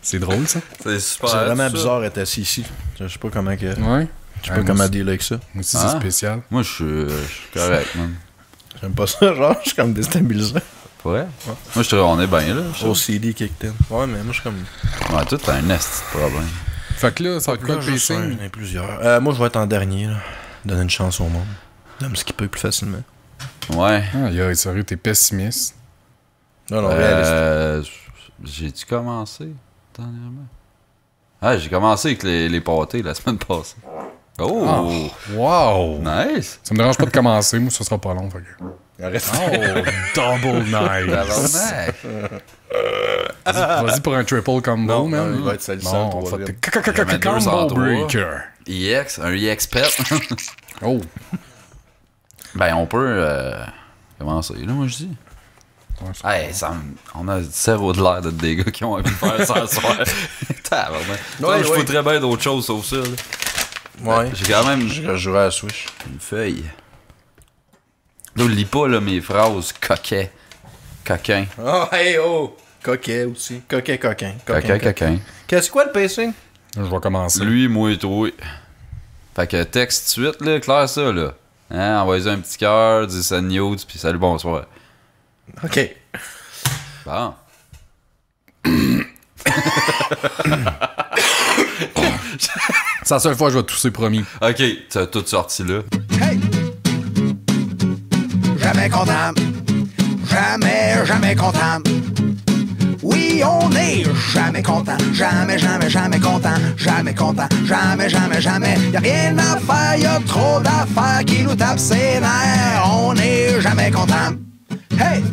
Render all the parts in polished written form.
C'est drôle, ça. C'est super. C'est vraiment ça. bizarre d'être assis ici. Je sais pas comment que... Ouais. Je sais pas comment dealer avec ça. Moi aussi, Ah. c'est spécial. Moi, je suis correct, man. J'aime pas ça, genre, je suis comme déstabilisé. Ouais. Moi, on est bien, là. OCD kicked in. Ouais, mais moi, je suis comme... Ouais, toi, t'as un esti de problème. Fait que là, ça va être quoi le Là, juste un, pacing? il y en a plusieurs. Moi, je vais être en dernier, là. Donner une chance au monde. De me skipper plus facilement. Ouais. Ah, sérieux, t'es pessimiste. Non, réaliste. J'ai-tu commencé dernièrement? Ah, j'ai commencé avec les pâtés la semaine passée. Oh! Wow! Nice! Ça me dérange pas de commencer, moi, ça sera pas long. Fait que... Arrête. Oh, double nice! Tabarnak. Vas-y pour un triple combo, Non, man. il va être salissant, Bon, on le va troisième. te combo breaker. EX, un EX pet. Oh! Ben, on peut commencer, là, moi, je dis. Ouais, Hey, on a zéro de l'air d'être des gars qui ont envie de faire ça ce soir. Tabarnak. Ouais, Je ouais. foutrais bien d'autres choses sauf ça, là. Ouais. J'ai quand même Je jouerai à la Switch. une feuille. Là, lis pas, là, mes phrases coquet. Coquin. Oh, hey, oh! Coquet aussi. Coquin. Coquin. C'est quoi le pacing? Je vais commencer. Lui, moi et toi. Fait que texte tout de suite, là, clair ça, là. Hein, envoyez un petit cœur, dis ça nudes, puis salut, bonsoir. Ok. Bon. C'est la seule fois que je vais tousser, promis. Ok, tu as tout sorti là. Hey! Jamais content. Jamais content. Oui, on est jamais content. Jamais content. Jamais content. Jamais. Y'a rien à faire, y'a trop d'affaires qui nous tapent ses nerfs. On est jamais content. Hey!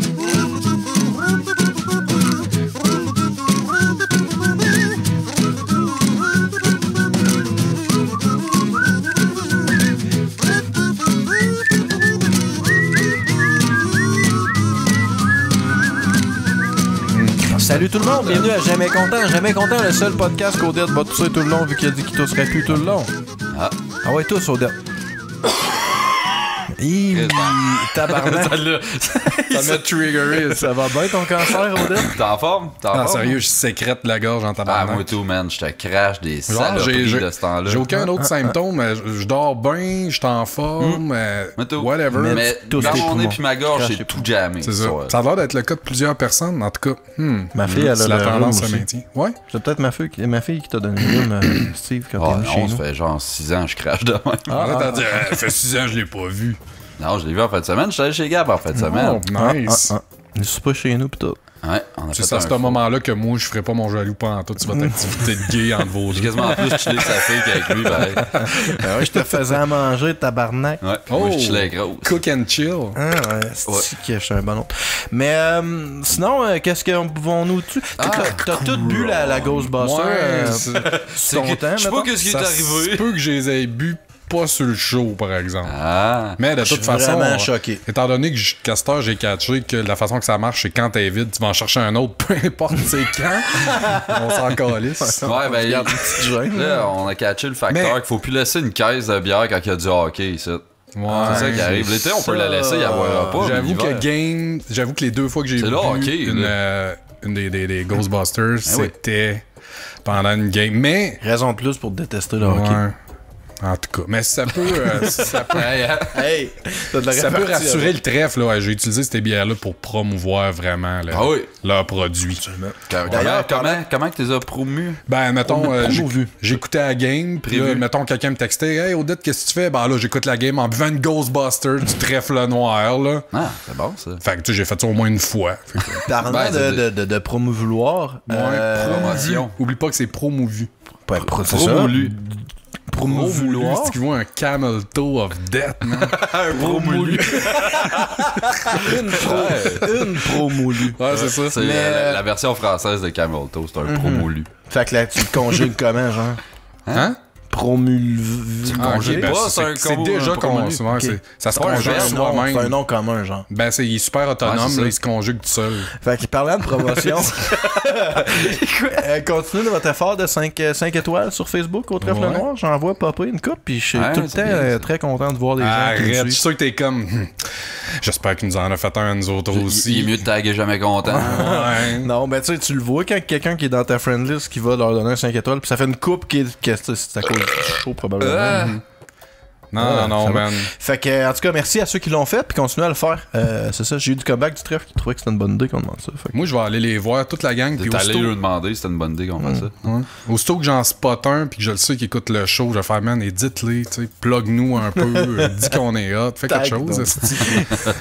Salut tout le monde, bienvenue à Jamais Content, le seul podcast qu'Odette va tousser tout le long vu qu'il a dit qu'il tousserait plus tout le long. Ah. Ah ouais, tous, Odette. Tabarnak. Ça m'a triggeré. Ça va bien ton cancer, Odette? T'es en forme? Ah, sérieux, je sécrète la gorge en Ah, tabarnak. moi tout, man. Je te crache des Genre, saloperies de ce temps-là. J'ai aucun autre symptôme. Je dors bien, je suis en forme, Moi tout. whatever. Mais tous dans tes mon nez poumons. puis ma gorge, Crache c'est tes tout jammé. C'est ce ça. soir. Ça a l'air d'être le cas de plusieurs personnes. En tout cas, Ma fille, elle a si la le tendance rhume se aussi. maintient. Ouais. C'est peut-être ma fille qui t'a donné le rhume, Steve, quand Oh, t'es venu non, chez ça nous. fait genre 6 ans que je crache de même. Arrête à dire, ça fait 6 ans que je l'ai pas vu. Non, je l'ai vu en fin de semaine. J'étais allé chez Gab en fin de semaine. Oh, nice. Ne suis pas chez nous pis tout. Ouais, on a C'est fait à un ce fou. moment-là que moi, je ferais pas mon jaloux pendant tout. Tu vas t'activiter de gay entre vos J'ai deux. quasiment plus chillé que sa fille qu'avec lui, pareil. Ben ouais, je te faisais à manger, tabarnak. Ouais, puis moi, je chillais avec Rose. Cook and chill. Ah ouais, c'est que je suis un bon autre. Mais sinon, qu'est-ce que pouvons-nous dessus? T'as tout bu la Ghostbuster. c'est Content, Je sais pas mettons? qu'est-ce qui est Ça se arrivé. peut que je les ai bu pas sur le show, par exemple. Ah. Mais de Je toute suis façon, vraiment choqué. étant donné que Castor, j'ai catché que la façon que ça marche, c'est quand t'es vide, tu vas en chercher un autre, peu importe c'est quand. On s'en calisse. Ouais, ben, Regarde une petite gêne. là, on a catché le facteur Mais- qu'il faut plus laisser une caisse de bière quand il y a du hockey ici. Ouais. C'est ça qui arrive. L'été, on peut la laisser, il y avoir pas. J'avoue mais l'hiver- j'avoue que les deux fois que j'ai C'est vu le hockey, une des Ghostbusters, oui. c'était pendant une game. Mais, Raison de plus pour détester le hockey. ouais, en tout cas, mais ça peut, ça peut, Hey, t'as de la ça peut répartie, rassurer le trèfle. Là. Ouais, j'ai utilisé ces bières-là pour promouvoir vraiment là, Ah oui. leurs produits. D'ailleurs, comment que tu les as promus? Ben, mettons, Promovu. j'écoutais la game, puis là, Prévu. mettons, quelqu'un me textait « Hey, Odette, qu'est-ce que tu fais? » Ben là, j'écoute la game en buvant une Ghostbuster du trèfle noir, là. Ah, c'est bon, ça. Fait que, tu sais, j'ai fait ça au moins une fois. Fait que, Parlant Ben, c'est de promouvoir, Promotion. oublie pas que c'est promovu. c'est ça. Promolu. Promouvoir. C'est qu'ils voient un camel toe of death, man. Promolu. Une promoulue. Ouais, c'est ça. C'est la version française de Camel Toe, c'est un promolu. Fait que là, tu le conjugues comment, genre? Hein? Promulve. Ah, ok, conjugues ben, pas, c'est c'est un c'est combo, déjà un promolu. qu'on... ouais, Ok. ça se Pas un conjugue verbe, C'est un soi-même. nom commun, genre. Ben, il est super autonome, Ouais, c'est ça. là, il se conjugue tout seul. Fait que parlant de promotion, continuez votre effort de 5 étoiles sur Facebook au Trèfle Ouais. Noir. J'en vois popper une coupe, puis je suis Ouais, tout le c'est temps bien, ça. très content de voir des gens qui me Arrête, je suis suivent. sûr que t'es comme... J'espère qu'il nous en a fait un à nous autres aussi. Il est mieux de taguer jamais content. Ouais. Non, ben tu sais, tu le vois quand quelqu'un qui est dans ta friend list qui va leur donner un 5 étoiles, puis ça fait une coupe qui est c'est à cause du show probablement. Non, ça va. man. Fait que, en tout cas, merci à ceux qui l'ont fait, puis continuez à le faire. C'est ça, j'ai eu du comeback du trèfle qui trouvait que c'était une bonne idée qu'on demande ça. Fait que- Moi, je vais aller les voir, toute la gang. Puis T'es allé aussitôt, lui demander si c'était une bonne idée qu'on fasse ça. ouais. Aussitôt que j'en spot un, puis que je le sais qu'il écoute le show, je vais faire, man, et dites-les, tu sais, plug-nous un peu, dis qu'on est hot, fais quelque Tag, chose. donc. esti.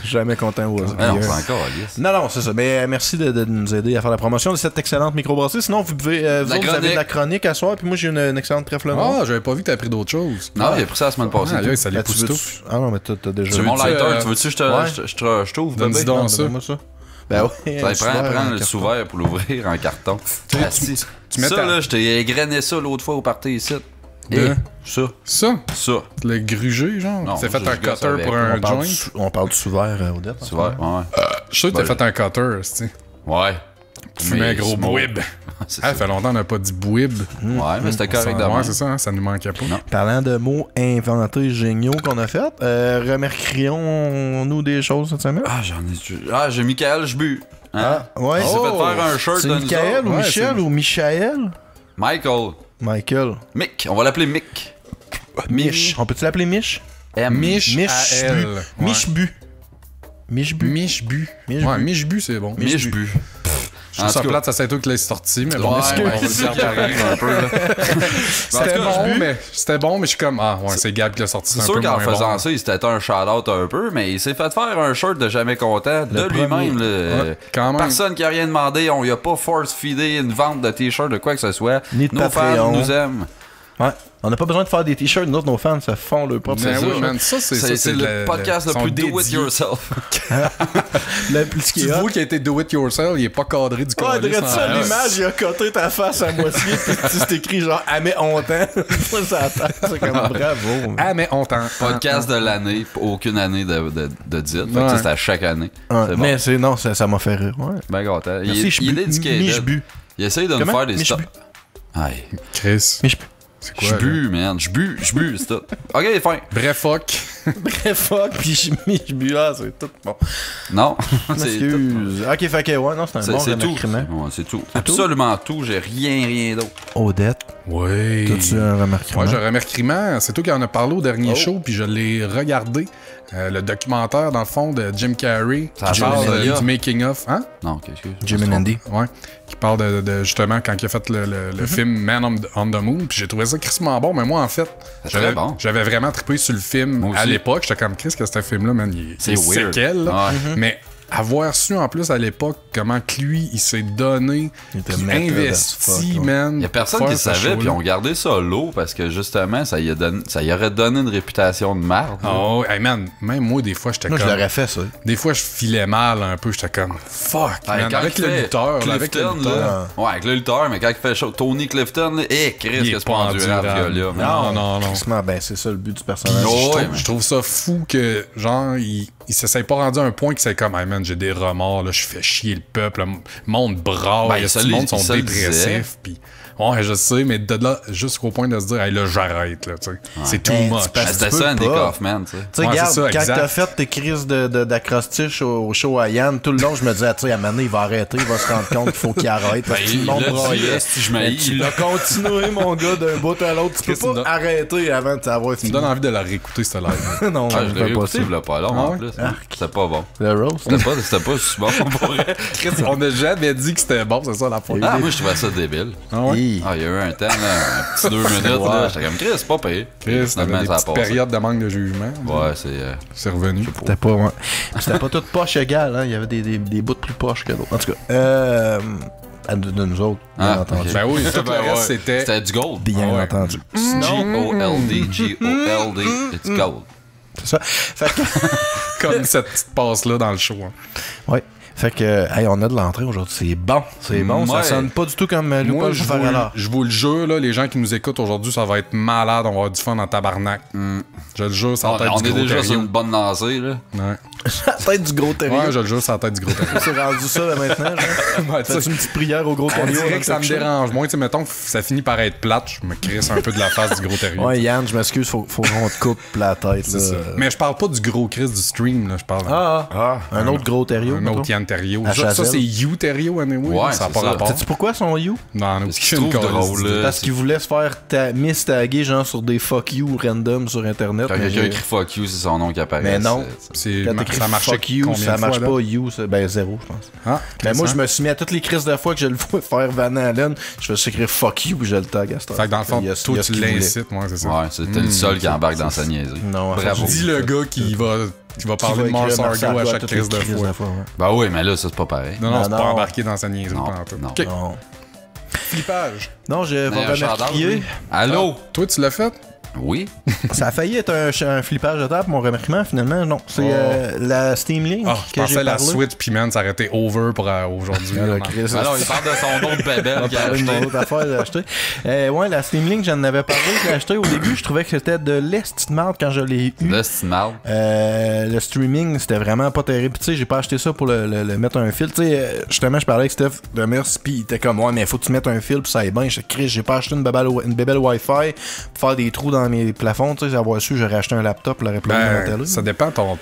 Jamais content au hasard. Ah, on s'en calisse. Non, c'est ça. Mais merci de nous aider à faire la promotion de cette excellente microbrasserie. Sinon, vous pouvez. Vous autres, vous avez de la chronique à soir, puis moi, j'ai une excellente trèfle noire. Ah, j'avais pas vu que t'avais pris d'autres choses. Non, il a pris ça la semaine passée. Ah, là, ça les Ben, tu pousse veux- tout. Ah non, mais t'as déjà. C'est mon veux-tu, lighter. Tu veux-tu que ouais. je t'ouvre, Donne-y bébé? donc. ça. Donne-moi ça. Ben ouais. Prends le sous-verre pour l'ouvrir en carton. Asti. tu mets ça, ta- là, je t'ai égrené ça l'autre fois au party ici. De- Ça. Ça, Ça. le grugé, genre. Non, T'as fait je un gosse cutter avec. pour un joint. On parle du sous-verre, Odette. Tu vois? Ouais. Je suis sûr que t'as Ben, fait un cutter, tu sais. Ouais. Tu fumais un gros smoke. bouib. C'est Ah, ça. ça fait longtemps qu'on n'a pas dit bouib. Ouais, mais c'était correct Ouais, d'abord. c'est ça, hein, ça nous manquait pas. Non. Parlant de mots inventés géniaux qu'on a fait, remercions-nous des choses cette semaine? Ah, j'ai Michael Jbu. Hein? ouais. Il s'est fait faire un shirt C'est de nous Michael autres. ou Ouais, Michel c'est- ou Michael? Michael. Michael. Mick. On va l'appeler Mick. Mich. On peut-tu l'appeler Mich? M. Mich Mich à elle. Ouais. Michbu. Michbu. Michbu. Michbu. Ouais, Michbu, c'est bon. Mich Jbu. Je trouve ça En tout cas- plate, ça c'est toi qui l'as sorti, mais bon, Ouais, on va le c'est dire ça qui pareil. arrive un peu, là. C'était bon, mais je suis comme, ah, ouais, c'est Gab qui l'a sorti. C'est un sûr peu qu'en moins faisant bon. ça, il s'était un shout-out un peu, mais il s'est fait faire un shirt de jamais content de lui-même. là. Ouais, quand même. Personne qui a rien demandé, on lui a pas force-feedé une vente de t-shirts de quoi que ce soit. Ni de Nos Patreon. fans nous aiment. Ouais. On n'a pas besoin de faire des t-shirts, nous autres, nos fans, ça font leur propre Ben t-shirt. oui, man, ça, c'est ça. C'est le podcast le sont plus do it dédiés. yourself. Le plus qui Tu est hot. vois qu'il a été do it yourself, il est pas cadré du Ouais, calice regarde en ça, arrière. l'image, il a coté ta face à moitié, pis c'est écrit genre, ah, mais on t'en. Ça, ça attend. C'est comme bravo. Ah, mais on t'en. Podcast de l'année, aucune année de dit. Fait que Ouais. c'est à chaque année. Ouais, C'est bon. mais c'est, non, ça m'a fait rire. Ouais. Ben content. Merci, Il est éduqué. Michbu. Il essaye de nous Comment? faire des Michbu. stops. Aïe. Chris. Michbu. C'est quoi? Je là? bu, man. Je bu, c'est tout. Ok, fin. Bref, fuck. Bref, fuck, pis Michbu, ah, c'est tout bon. Non. c'est tout. Excuse. Ok, fait que, ouais, non, c'est un bon C'est tout. remerciement. Ouais, c'est tout. Absolument tout. J'ai rien d'autre. Odette, Oui. t'as-tu un remerciement? Ouais, j'ai un remerciement. C'est toi qui en as parlé au dernier show, puis je l'ai regardé. Le documentaire, dans le fond, de Jim Carrey. Ça qui parle parle de- du making-of. Hein? Non, qu'est-ce que Jim and Andy. Ouais. Qui parle de justement quand il a fait le film Man on the Moon. Puis j'ai trouvé ça crissement bon. Mais moi, en fait, C'est très bon. j'avais vraiment trippé sur le film Moi à aussi. l'époque. J'étais comme Chris que ce film-là, man, C'est il weird. séquelle, là. Ouais. Mais avoir su en plus à l'époque comment que lui, il s'est donné, Il était puis maître de investi, fuck, ouais. man. Il y a personne pour qui faire ce savait, puis show-là. on gardé ça low parce que justement, ça y aurait donné une réputation de marde. Oh, hey man, même moi, des fois, j'étais Moi, je comme. l'aurais fait, ça. Des fois, je filais mal un peu. J'étais comme, fuck, Ouais, man. Avec il le fait lutteur, là, avec le Clifton, lutteur. là. Ouais, avec le lutteur, mais quand il fait show, Tony Clifton, là, Chris, Il est que c'est pas endurable, ce gars-là. man. Non. Crissement, ben, c'est ça le but du personnage. Oh, ouais, Je trouve ça fou que, genre, il s'est pas rendu à un point que c'est comme, hey man, j'ai des remords, là, je fais chier le peuple, le monde braille, Ben, le il se le- monde il sont se le disait. dépressifs, pis ouais, je sais, mais de là, jusqu'au point de se dire, hey là, j'arrête, là, tu sais. C'est too Ben, much. c'est parce Ah, que C'était tu ça, peux Andy pas. Kaufman, tu sais. Tu sais, Ouais, regarde, c'est ça, quand exact. t'as fait tes crises d'acrostiche au show à Yann, tout le long, je me disais, tu sais, à un moment donné, il va arrêter, il va se rendre compte qu'il faut qu'il arrête. Parce que tout le monde l'a dit, braillait. si je Mais m'haïs. tu l'as continué, mon gars, d'un bout à l'autre. Tu Qu'est-ce que peux tu me pas arrêter avant de t'avoir Ça me fini. donne envie de la réécouter, cette live. Non, Ah, je je l'ai fais pas écouté, ça. il l'a pas long, Ah en ouais? plus. C'était pas bon. Le roast? C'était pas si bon pour vrai. On n'a jamais dit que c'était bon, c'est ça la fois. Ah, moi, je trouvais ça débile. Ah ouais? Hi. Ah, il y a eu un temps, là, un petit 2 minutes, là. J'étais comme, Chris, c'est pas payé. Chris, Finalement, t'avais des ça a petites passé. périodes de manque de jugement. Ouais, C'est revenu. C'était pas, ouais. C'était pas toute poche égale, hein. Il y avait des bouts plus poches que d'autres. En tout cas, de nous autres, bien Ah, entendu. ok. Ben oui, tout Ben le reste, ouais. c'était... C'était du gold. Bien Ah ouais. entendu. G-O-L-D, G-O-L-D, it's gold. C'est ça. Fait que, comme cette petite passe-là dans le show. Hein. ouais. Fait que, hey, on a de l'entrée aujourd'hui. C'est bon. C'est bon. Ça Ouais. sonne pas du tout comme Moi, Loupa je faire alors. vous le jure, là, les gens qui nous écoutent aujourd'hui, ça va être malade. On va avoir du fun en tabarnak. Je le jure, ça va être On du est gros déjà sur terrier. une bonne lancée, là. Ouais. La tête du gros terrier. Ouais, je le jure, c'est la tête du gros terrier. C'est rendu ça là, maintenant. Genre. Ouais, tu sais, Fais-tu une petite prière au gros on terrier? dirait que ça me dérange. Moi, tu sais, mettons que ça finit par être plate, je me crisse un peu de la face du gros terrier. Ouais, Yann, je m'excuse, faut qu'on te coupe la tête. C'est là. ça. Mais je parle pas du gros Chris du stream, là, je parle. Un autre gros terrier. Un autre Yann Terriot. À Ça, Chazelle. c'est You Terriot, anyway. Ouais, ça n'a c'est pas ça. rapport. Sais-tu pourquoi son you? Non, Parce qu'il se trouve drôle, là. Parce qu'il voulait se faire mistaguer genre sur des fuck you random sur internet. Quand mais quelqu'un écrit fuck you, c'est son nom qui apparaît. Mais non. Quand t'écris Ça marchait fuck you, combien ça de marche fois, pas là? you, ben zéro, je pense. Ah, Mais moi, intéressant. je me suis mis à toutes les crises de fois que je le vois faire Van Allen, je vais s'écrire fuck you, puis je le tag à ce temps. Fait que dans le fond, Il y a toi, ce tu qu'il voulait. l'incites, moi, c'est ça. Ouais, c'était le seul qui embarque dans sa niaiserie. Non, Bravo. Dis le gars qui va parler de Mars Argo à chaque crise de fois. ouais. Ben oui, mais là, ça, c'est pas pareil. Non, non, c'est Non, pas non. embarqué dans sa niaiserie Non, pendant tout. non. Ok. Non. Flippage. Non, je vais Mais un shout-out, remercier. oui. Allô? Toi, tu l'as fait? Oui? Ça a failli être un flippage de table, mon remerciement, finalement. Non, c'est la Steam Link Ah, je que j'ai pensais la parlé. Switch, puis man, ça aurait été over pour aujourd'hui. Ah, là, là. Chris, Alors, il parle de son autre On bébé va qu'il a parler de mon acheté. autre affaire que j'ai acheté. Ouais, la Steam Link, j'en avais parlé, je l'ai acheté au début, je trouvais que c'était de l'est de marde quand je l'ai eu. Là, c'est mal. Le streaming, c'était vraiment pas terrible. Tu sais, j'ai pas acheté ça pour le mettre un fil. Tu sais, justement, je parlais avec Steph de Merce, pis il était comme, ouais, mais faut que tu mettes un fil, pis ça est bien. Je Chris, j'ai pas acheté une bébelle Wi-Fi pour faire des trous dans mes plafonds. Tu sais, avoir su, j'aurais acheté un laptop, l'aurais plein de Ben, télé. ça dépend, ton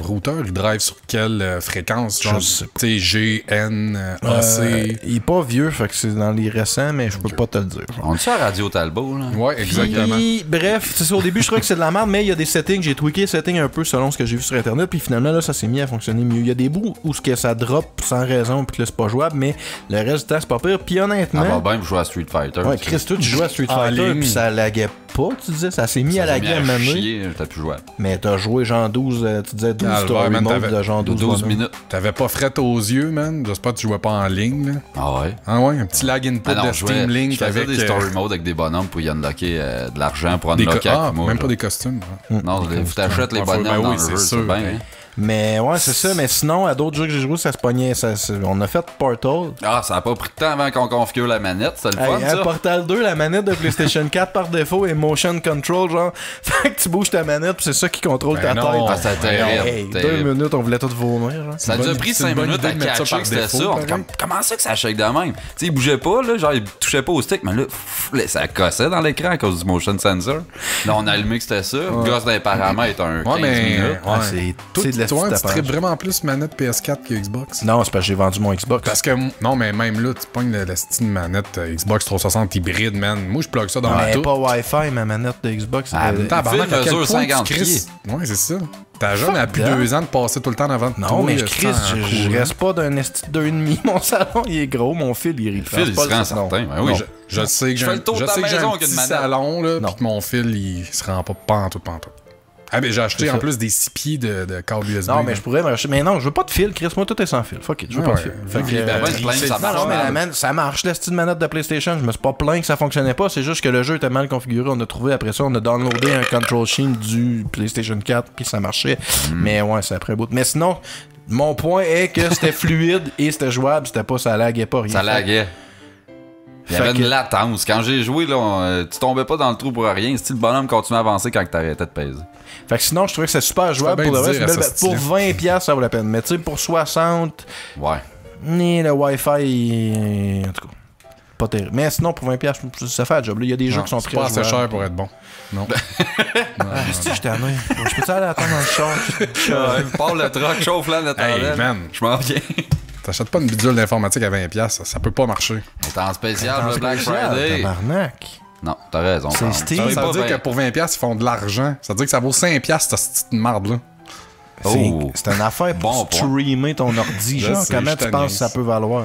routeur, il drive sur quelle fréquence? Genre, Je sais pas. tu sais, G, N, AC. Il est pas vieux, fait que c'est dans les récents, mais je peux pas te le dire. genre. On est sur la radio Talbot, là? Ouais, exactement. Puis, bref, c'est ça, au début, je trouvais que c'est de la merde, mais il y a des settings, j'ai tweaké les settings un peu selon ce que j'ai vu sur internet, puis finalement, là, ça s'est mis à fonctionner mieux. Il y a des bouts où ce que ça drop sans raison, puis que là, c'est pas jouable, mais le reste du temps, c'est pas pire. Puis honnêtement. Ça va bien pour jouer à Street Fighter. Ouais, Chris, toi, tu jouais à Street En Fighter, ligne. puis ça laguait pas, tu disais, ça s'est mis à laguer à un moment donné. chier, t'as pu jouer. Mais t'as joué genre 12, tu disais 12 Calvaire, story man, mode t'avais de genre 12, 12 bonhommes. minutes. T'avais pas fret aux yeux, man. J'espère que tu jouais pas en ligne, là. Ah ouais? Ah ouais, un petit lag input Ah non, de je jouais- Steam Link je faisais avec des story mode avec des bonhommes pour y unlocker de l'argent pour des unlocker Akuma, même là. pas des costumes. hein. Non, t'achètes les Ouais, bonhommes ben dans oui, le c'est jeu, sûr, c'est bien. ben. hein. Mais ouais, c'est ça. Mais sinon, à d'autres jeux que j'ai joué, ça se pognait. On a fait Portal. Ah, ça a pas pris de temps avant qu'on configure la manette, c'était le fun, Hey, ça? Portal 2, la manette de PlayStation 4 par défaut est motion control, genre. Fait que tu bouges ta manette, pis c'est ça qui contrôle Ben ta non. tête. Ah, c'était terrible. Hey, terrible. 2 minutes, on voulait tout vomir, genre. Ça a C'est déjà une pris bonne 5 minutes idée à de mettre ça catcher par que c'était défaut, ça. On pareil. était comme, comment ça que ça shake de même? Tu sais, il bougeait pas, là, genre il touchait pas au stick, mais là, ça cossait dans l'écran à cause du motion sensor. Là, on a allumé que c'était ça. Gosse d'un paramètre, un 15 Ouais, mais. minutes. Ah, Ouais. c'est de la Toi, tu petite tripes approche. vraiment plus manette PS4 que Xbox. Non, c'est parce que j'ai vendu mon Xbox. Parce que, non, mais même là, tu pognes la Steam manette Xbox 360 hybride, man. Moi, je plug ça dans Mais tout. pas Wi-Fi, ma manette de Xbox. Ah, Tabarnak, Phil à quel mesure point 50 tu crisses- Ouais, c'est ça. T'as jamais plus that. 2 ans de passer tout le temps avant de Non, toi, mais je sans crise, je courant. reste pas d'un esti de 2,5. Mon salon, il est gros, mon fil, il est Phil, il se rend certain. Ben oui. Non, je sais que Je fais le tour de je ta sais que j'ai maison un avec une petit manette. salon, là, Non. pis que mon fil, il se rend pas en tout. Ah, mais j'ai acheté C'est en ça. plus des 6 pieds de câble USB. Non, mais je pourrais m'acheter. Mais non, je veux pas de fil, Chris. Moi, tout est sans fil. Fuck it, je veux Ah pas de ouais. fil. Fait que, Ben, ben, c'est- plein, ça non, marche non, mais mal. la man, ça marche, la petite manette de PlayStation. Je me suis pas plaint que ça fonctionnait pas. C'est juste que le jeu était mal configuré. On a trouvé après ça, on a downloadé un control sheet du PlayStation 4, puis ça marchait. Mais ouais, c'est après bout. Mais sinon, mon point est que c'était fluide et c'était jouable. C'était pas, ça laguait pas rien. Ça laguait. Il y Fait avait que- une latence. Quand j'ai joué, là, tu tombais pas dans le trou pour rien. C'était le bonhomme continuait à avancer quand t'arrêtais de peser. Fait que sinon, je trouvais que c'était super jouable. bien Pour, le reste, dire à c'est une ce belle- pour style-là. 20$, ça vaut la peine. Mais tu sais, pour 60$, Ouais. le Wi-Fi, en tout cas, pas terrible. Mais sinon, pour 20$, ça fait le job. Là, il y a des jeux Non, qui sont c'est très pas assez jouables. cher pour être bon. Non. Ah, si, je t'en ai. Je peux-tu aller attendre dans le char? Parle le truck, chauffe-la en attendant. Hey, man. Je m'en viens. T'achètes pas une bidule d'informatique à 20$, ça peut pas marcher. T'es en spécial, Attends, le Black spécial, Friday. Tabarnak. Non, t'as raison. C'est Carl. Steve. Ça C'est veut pas dire que vrai. pour 20$, ils font de l'argent. Ça veut dire que ça vaut 5$ cette petite marde-là. Oh. C'est une affaire pour Bon point. streamer ton ordi. Je Genre, sais, comment je tu te penses niaise. que ça peut valoir?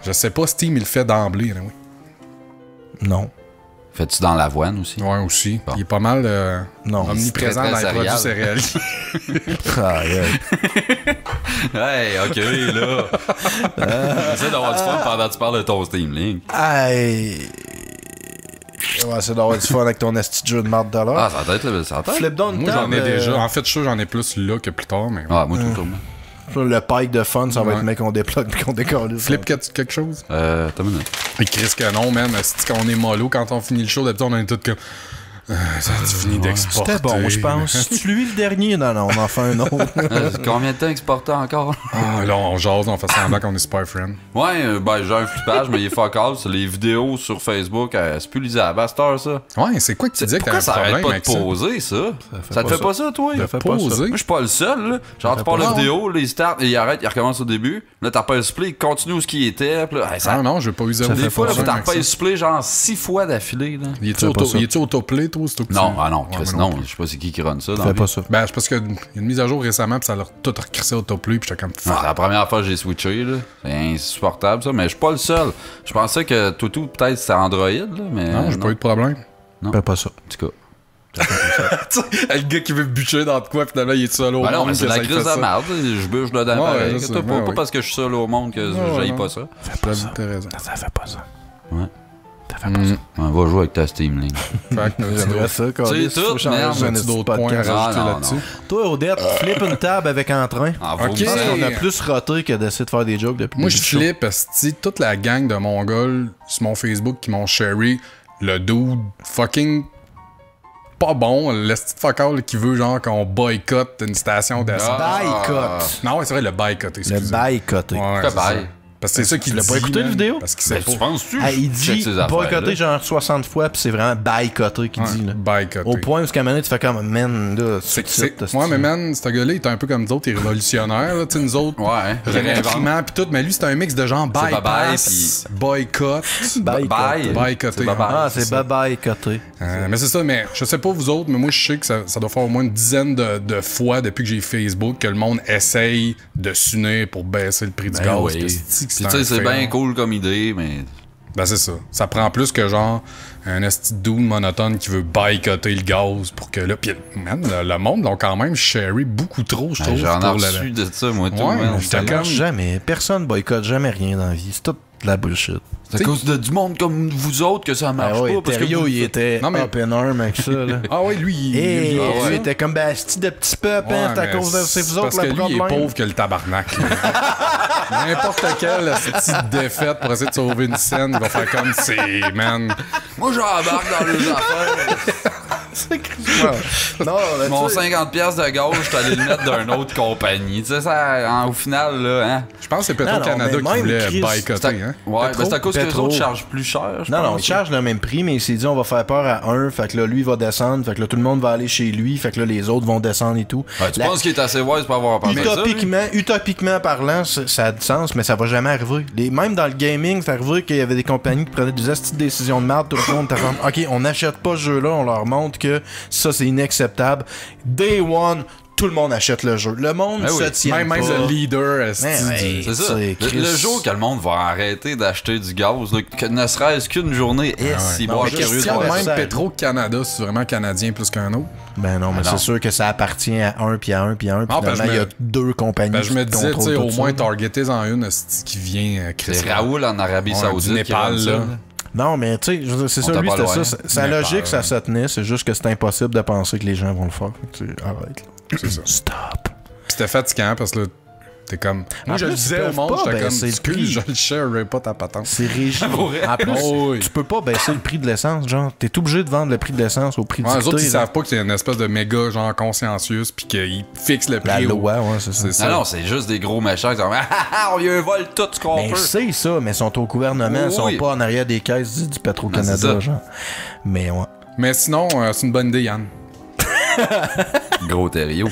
Je sais pas, Steam, il le fait d'emblée. Là, oui. Non. Fais-tu dans l'avoine aussi? Ouais, aussi. Bon. Il est pas mal Non. omniprésent très, dans très les produits céréales. céréaliers. Aïe, aïe. Hey, ok, là. Essaie d'avoir du fun pendant que tu parles de ton Steam Link. Aïe. On va essayer d'avoir du fun avec ton esti de jeu de marde de l'heure. Ah, ça va être le ça va être. Flip down Moi, j'en ai table, déjà. En fait, je suis sûr j'en ai plus là que plus tard, mais. Ah, moi, tout le temps. Le pike de fun, ça va être mec qu'on déploque puis qu'on décolle. Flip quelque chose? T'as une minute. Et Chris que non, man. C'est qu'on est mollo quand on finit le show. D'habitude, on est tous comme... ça a fini d'exporter. C'était bon, je pense. C'est lui le dernier? Non, on en fait un autre. Combien de temps exporté encore? Là, on jase, on fait semblant qu'on est super friend. Ouais, j'ai un flippage, mais il est fuck all. C'est les vidéos sur Facebook, c'est plus lisable à cette heure, ça. Ouais, c'est quoi que tu disais que t'avais Pourquoi un ça arrête problème pas de avec ça? poser, ça? Te fait pas ça, toi? Ça fait pas ça. Poser? Moi, je suis pas le seul, là. Genre, tu parles la vidéo, là, il start, il arrête, il recommence au début. Là, t'as pas le play, il continue où ce qui était. Puis là, ça... Non, j'ai pas eu zéro. Des fois, là, problème t'as avec pas ça. le play genre 6 fois d'affilée, là. Il est-tu autoplay, toi? Non, non, Chris, non. non. Je sais pas c'est qui run ça. Fais pas ça. Ben, c'est parce qu'il y a une mise à jour récemment, puis ça leur tout recrissé autoplay, puis j'étais comme C'est la première fois que j'ai switché, là. C'est insupportable, ça. Mais je suis pas le seul. Je pensais que Toutou, peut-être, c'était Android, là. Mais Non, j'ai pas eu de problème. Fais pas ça. En tout cas. Le gars qui veut bûcher dans de quoi, finalement, il est seul au Ben non, monde. mais c'est que la ça crise fait ça. de merde. Je bûche dedans Ouais, pareil. je sais, Pas ouais, ouais. parce que je suis seul au monde que j'aille pas ça. Fais pas ça. T'as raison. Ça fait pas ça. Ouais. Ça fait pas ça. On va jouer avec ta Steam Link. Fait que J'aimerais ça, quand C'est tout, merde. j'ai d'autres points à Non, rajouter non, là-dessus. non. Toi, Odette, flippe une table avec entrain. Ah, Ok. Je pense Hey. qu'on a plus roté que d'essayer de faire des jokes depuis Moi, le je début du show. flippe, esti, toute la gang de Mongols sur mon Facebook qui m'ont sharé le dude fucking pas bon, l'esti de fuck all qui veut genre qu'on boycotte une station d'essence. Boycott. Non, ouais, c'est vrai, le boycott, Le excusez. boycotté. Ouais, Que c'est ça. bail? Parce que c'est ça qu'il dit. l'as pas écouté, man, la vidéo? Parce qu'il sait Ben, tu pas. penses-tu? Ah, il Check dit ses affaires, boycotter là. genre 60 fois, puis c'est vraiment boycotter qu'il dit. Là. Boycotter. Au point où, ce qu'à un moment donné, tu fais comme, man, là, Ouais, mais man, ce gars-là, il est un peu comme nous autres, il est révolutionnaire, là, tu sais, nous autres. Ouais. Réinvent pis tout, mais lui, c'est un mix de genre bye-bye, bypass, boycott, Bye. boycotter. C'est Ah, c'est boycotter. Mais c'est ça, mais je sais pas vous autres, mais moi je sais que ça doit faire au moins une dizaine de fois depuis que j'ai Facebook que le monde essaye de s'unir pour baisser le prix du gaz. Oui. Puis Puis c'est-tu que tu un sais, c'est fail. bien cool comme idée, mais. Ben c'est ça. Ça prend plus que genre un esti de dude monotone qui veut boycotter le gaz pour que là. Pis man, le monde l'ont quand même sharé beaucoup trop, je trouve. J'en ai pour reçu de ça, moi, tout. Ouais, man. j'étais Ça comme- marche jamais. Personne boycotte jamais rien dans la vie. C'est toute de la bullshit. C'est à cause de du monde comme vous autres que ça marche Ah ouais, pas. Parce que Thériault, vous- il était Non, mais- up in arm avec ça. Là. Ah oui, lui, il. Et il- lui, il était comme basti de petit peuple, hein, c'est à cause de c'est vous autres parce que le lui, il est problème. pauvre que le tabarnak. là. N'importe quelle petite défaite pour essayer de sauver une scène, il va faire comme c'est, man. Moi, j'embarque dans les affaires. Non, là, Mon tu sais, 50$ de gaz, je suis allé le mettre d'une autre compagnie. Tu sais, ça, au final, là, hein. Je pense que c'est Non, Petro-Canada mais qui même voulait Chris, boycotter, hein. Ouais, Petro- ben c'est à cause que les Petro- autres chargent plus cher. je Non, pense. il charge le même prix, mais il s'est dit on va faire peur à un, fait que là, lui, il va descendre, fait que là, tout le monde va aller chez lui, fait que là, les autres vont descendre et tout. Ouais, tu La- penses qu'il est assez wise pour avoir parlé de ça? lui? Utopiquement parlant, ça a du sens, mais ça va jamais arriver. Même dans le gaming, c'est arrivé qu'il y avait des compagnies qui prenaient des astuces de décisions de merde, tout le monde était comme, ok, on n'achète pas ce jeu-là, on leur montre que ça, c'est inacceptable. Day one, tout le monde achète le jeu. Le monde Ben oui. se tient Même pas. le leader, Ben esti, ouais. C'est ça. C'est Chris. Le jour que le monde va arrêter d'acheter du gaz, là, que ne serait-ce qu'une journée, si Non, bon, mais curieux de question voir même ça. Même ça. Petro-Canada, c'est vraiment canadien plus qu'un autre. Ben non, mais non. c'est sûr que ça appartient à un, puis à un, puis à un, puis Ah, ben, finalement, il y a deux compagnies Ben, je me qui disais, tu contrôlent sais, au tout moins ça. targetez-en une esti, qui vient C'est Chris. Raoul en Arabie Ouais, Saoudite du qui Népal, rend ça. là. Non, mais tu sais, je veux dire, c'est On ça, t'a lui, pas c'était loin. ça. Sa Népal, logique, ça ouais. se tenait, c'est juste que c'est impossible de penser que les gens vont le faire. Fait que, tu sais, arrête, là. C'est ça. Stop. Puis c'était fatigant parce que là, t'es comme. Moi, En je le plus, disais ils au peuvent monde, pas j'étais comme. baisser le Excuse, prix. je le sharerai pas ta patente. C'est régi. En plus, Oh oui. tu peux pas baisser le prix de l'essence. Genre, t'es obligé de vendre le prix de l'essence au prix Ouais, les dicté. autres, ils là. savent pas qu'il y a une espèce de méga, genre, consciencieuse, puis qu'ils fixent le prix. La au- loi, ouais, c'est ça. C'est ça. Non, non, c'est juste des gros méchants qui disent on vient vol tout ce qu'on Ben, peut. c'est ça, mais ils sont au gouvernement, ils sont Oui. pas en arrière des caisses du Non, c'est Petro-Canada, ça. genre. Mais ouais. Mais sinon, c'est une bonne idée, Yann. Gros Thériault.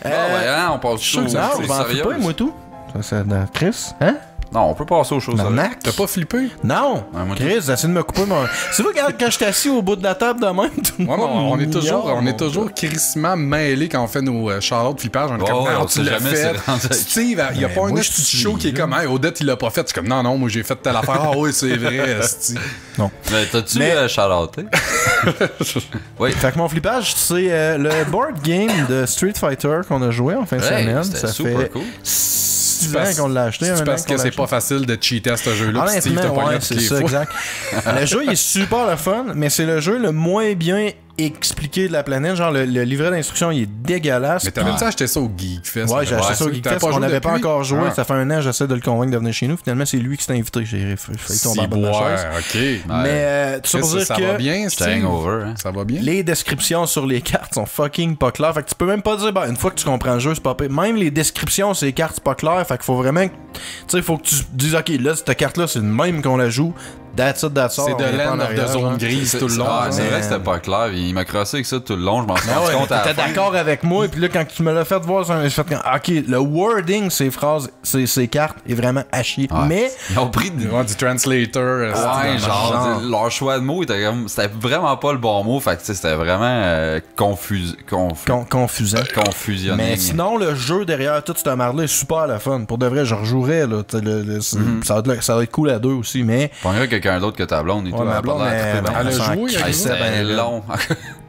Ah ouais, hein, on passe chaud. Non, on va en sérieux. flipper, moi tout. Ça, c'est dans Chris, hein? Non, on peut passer aux choses sérieuses. Marnac? T'as pas flippé? Non! Ouais, moi, Chris, essaie de me couper mon. C'est vrai, quand je suis assis au bout de la table de même, tout le Ouais, mais monde on est m'ignore, toujours, on est mon toujours crissement mêlés quand on fait nos Charlotte flippages. On est comme, Oh, non, on tu sait l'as jamais, fait. c'est rendu avec- Steve, il y a Ben, pas un moi, petit je suis show qui est là. comme, hey, Odette, il l'a pas fait. Je suis comme, non, non, moi, j'ai fait telle affaire. Ah oui, c'est vrai, esti. Mais t'as-tu Mais- charloté? Oui. Fait que mon flippage, c'est le board game de Street Fighter qu'on a joué en fin de Hey, semaine. c'était Ça super fait cool. 6 ans qu'on l'a acheté. C'est un parce an que qu'on c'est l'a pas acheté. facile de cheater à ce jeu-là. puis Steve, Honnêtement, t'as pas ouais, l'air c'est qu'il est ça, fou. exact. Le jeu, il est super le fun, mais c'est le jeu le moins bien expliqué de la planète. Genre, le livret d'instruction, il est dégueulasse. Mais t'avais-tu acheté ça au Geekfest? Ouais, j'ai acheté ça au T'as Geekfest, pas on joué n'avait pas depuis? encore joué. Ah. Ça fait un an, j'essaie de le convaincre de venir chez nous. Finalement, c'est lui qui s'est invité. J'ai failli tomber en bas de la chaise. OK. Mais tout ça pour dire Ça que va bien, J'étais Steve? hangover, hein. Ça va bien? les descriptions sur les cartes sont fucking pas claires. Fait que tu peux même pas dire, une fois que tu comprends le jeu, c'est pas pire. Même les descriptions sur les cartes, c'est pas clair. Fait qu'il faut vraiment tu sais, faut que tu dises, OK, là, cette carte-là, c'est le même qu'on la joue. That's it, that's all. C'est On de vient pas en laine arrière, de zone genre. grise tout le long. Ah, hein. c'est vrai que c'était pas clair. Il m'a crossé avec ça tout le long. Je m'en suis rendu compte à la T'étais fin. d'accord avec moi, et puis là, quand tu me l'as fait voir, j'ai fait comme, OK, le wording, ces phrases, ces cartes, est vraiment à chier. Ouais. Mais, Ils ont pris du... Ouais, du translator. Ouais, genre, leur choix de mots était comme... C'était vraiment pas le bon mot. Fait que, tu sais, c'était vraiment confusant. confusionné. Mais sinon, le jeu derrière toute cette merde-là est super le fun. Pour de vrai, je rejouerais, là. Ça va être cool à deux aussi, mais. Pognerais quelqu'un d'autre que ta blonde et tout. Ouais, ma elle a pas blonde, l'air elle- trippée, elle a ben. joué avec Hey, vous? c'était Ben, long.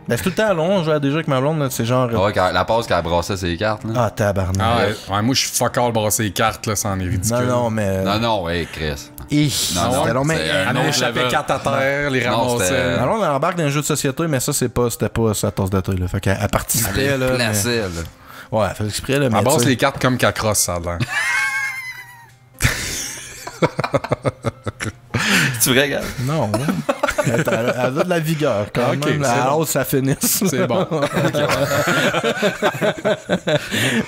Ben, c'est tout le temps long, on jouait déjà avec ma blonde, là, c'est genre. Ouais, la passe qu'elle brassait ses cartes, là. Ah, tabarnak. Ah, ouais, moi, je suis fuck all brasser les cartes, là, c'en est ridicule. Non, mais. Non, ouais, Chris. C'était non, long, mais. c'est un Elle autre échappait level. 4 à terre, les Non, ramassait. c'était- Ma blonde, elle embarque dans un jeu de société, mais ça, c'était pas sa tasse de thé, là. Fait qu'elle participait, Elle là. mais- plaçait, là. Ouais, elle fait exprès, là. Mais Elle brasse tu sais- les cartes comme qu'elle crosse, ça a l'air. Tu vrai, gars? Non. Elle a de la vigueur, quand Ok, même. c'est Elle bon. hâte ça finisse. C'est bon.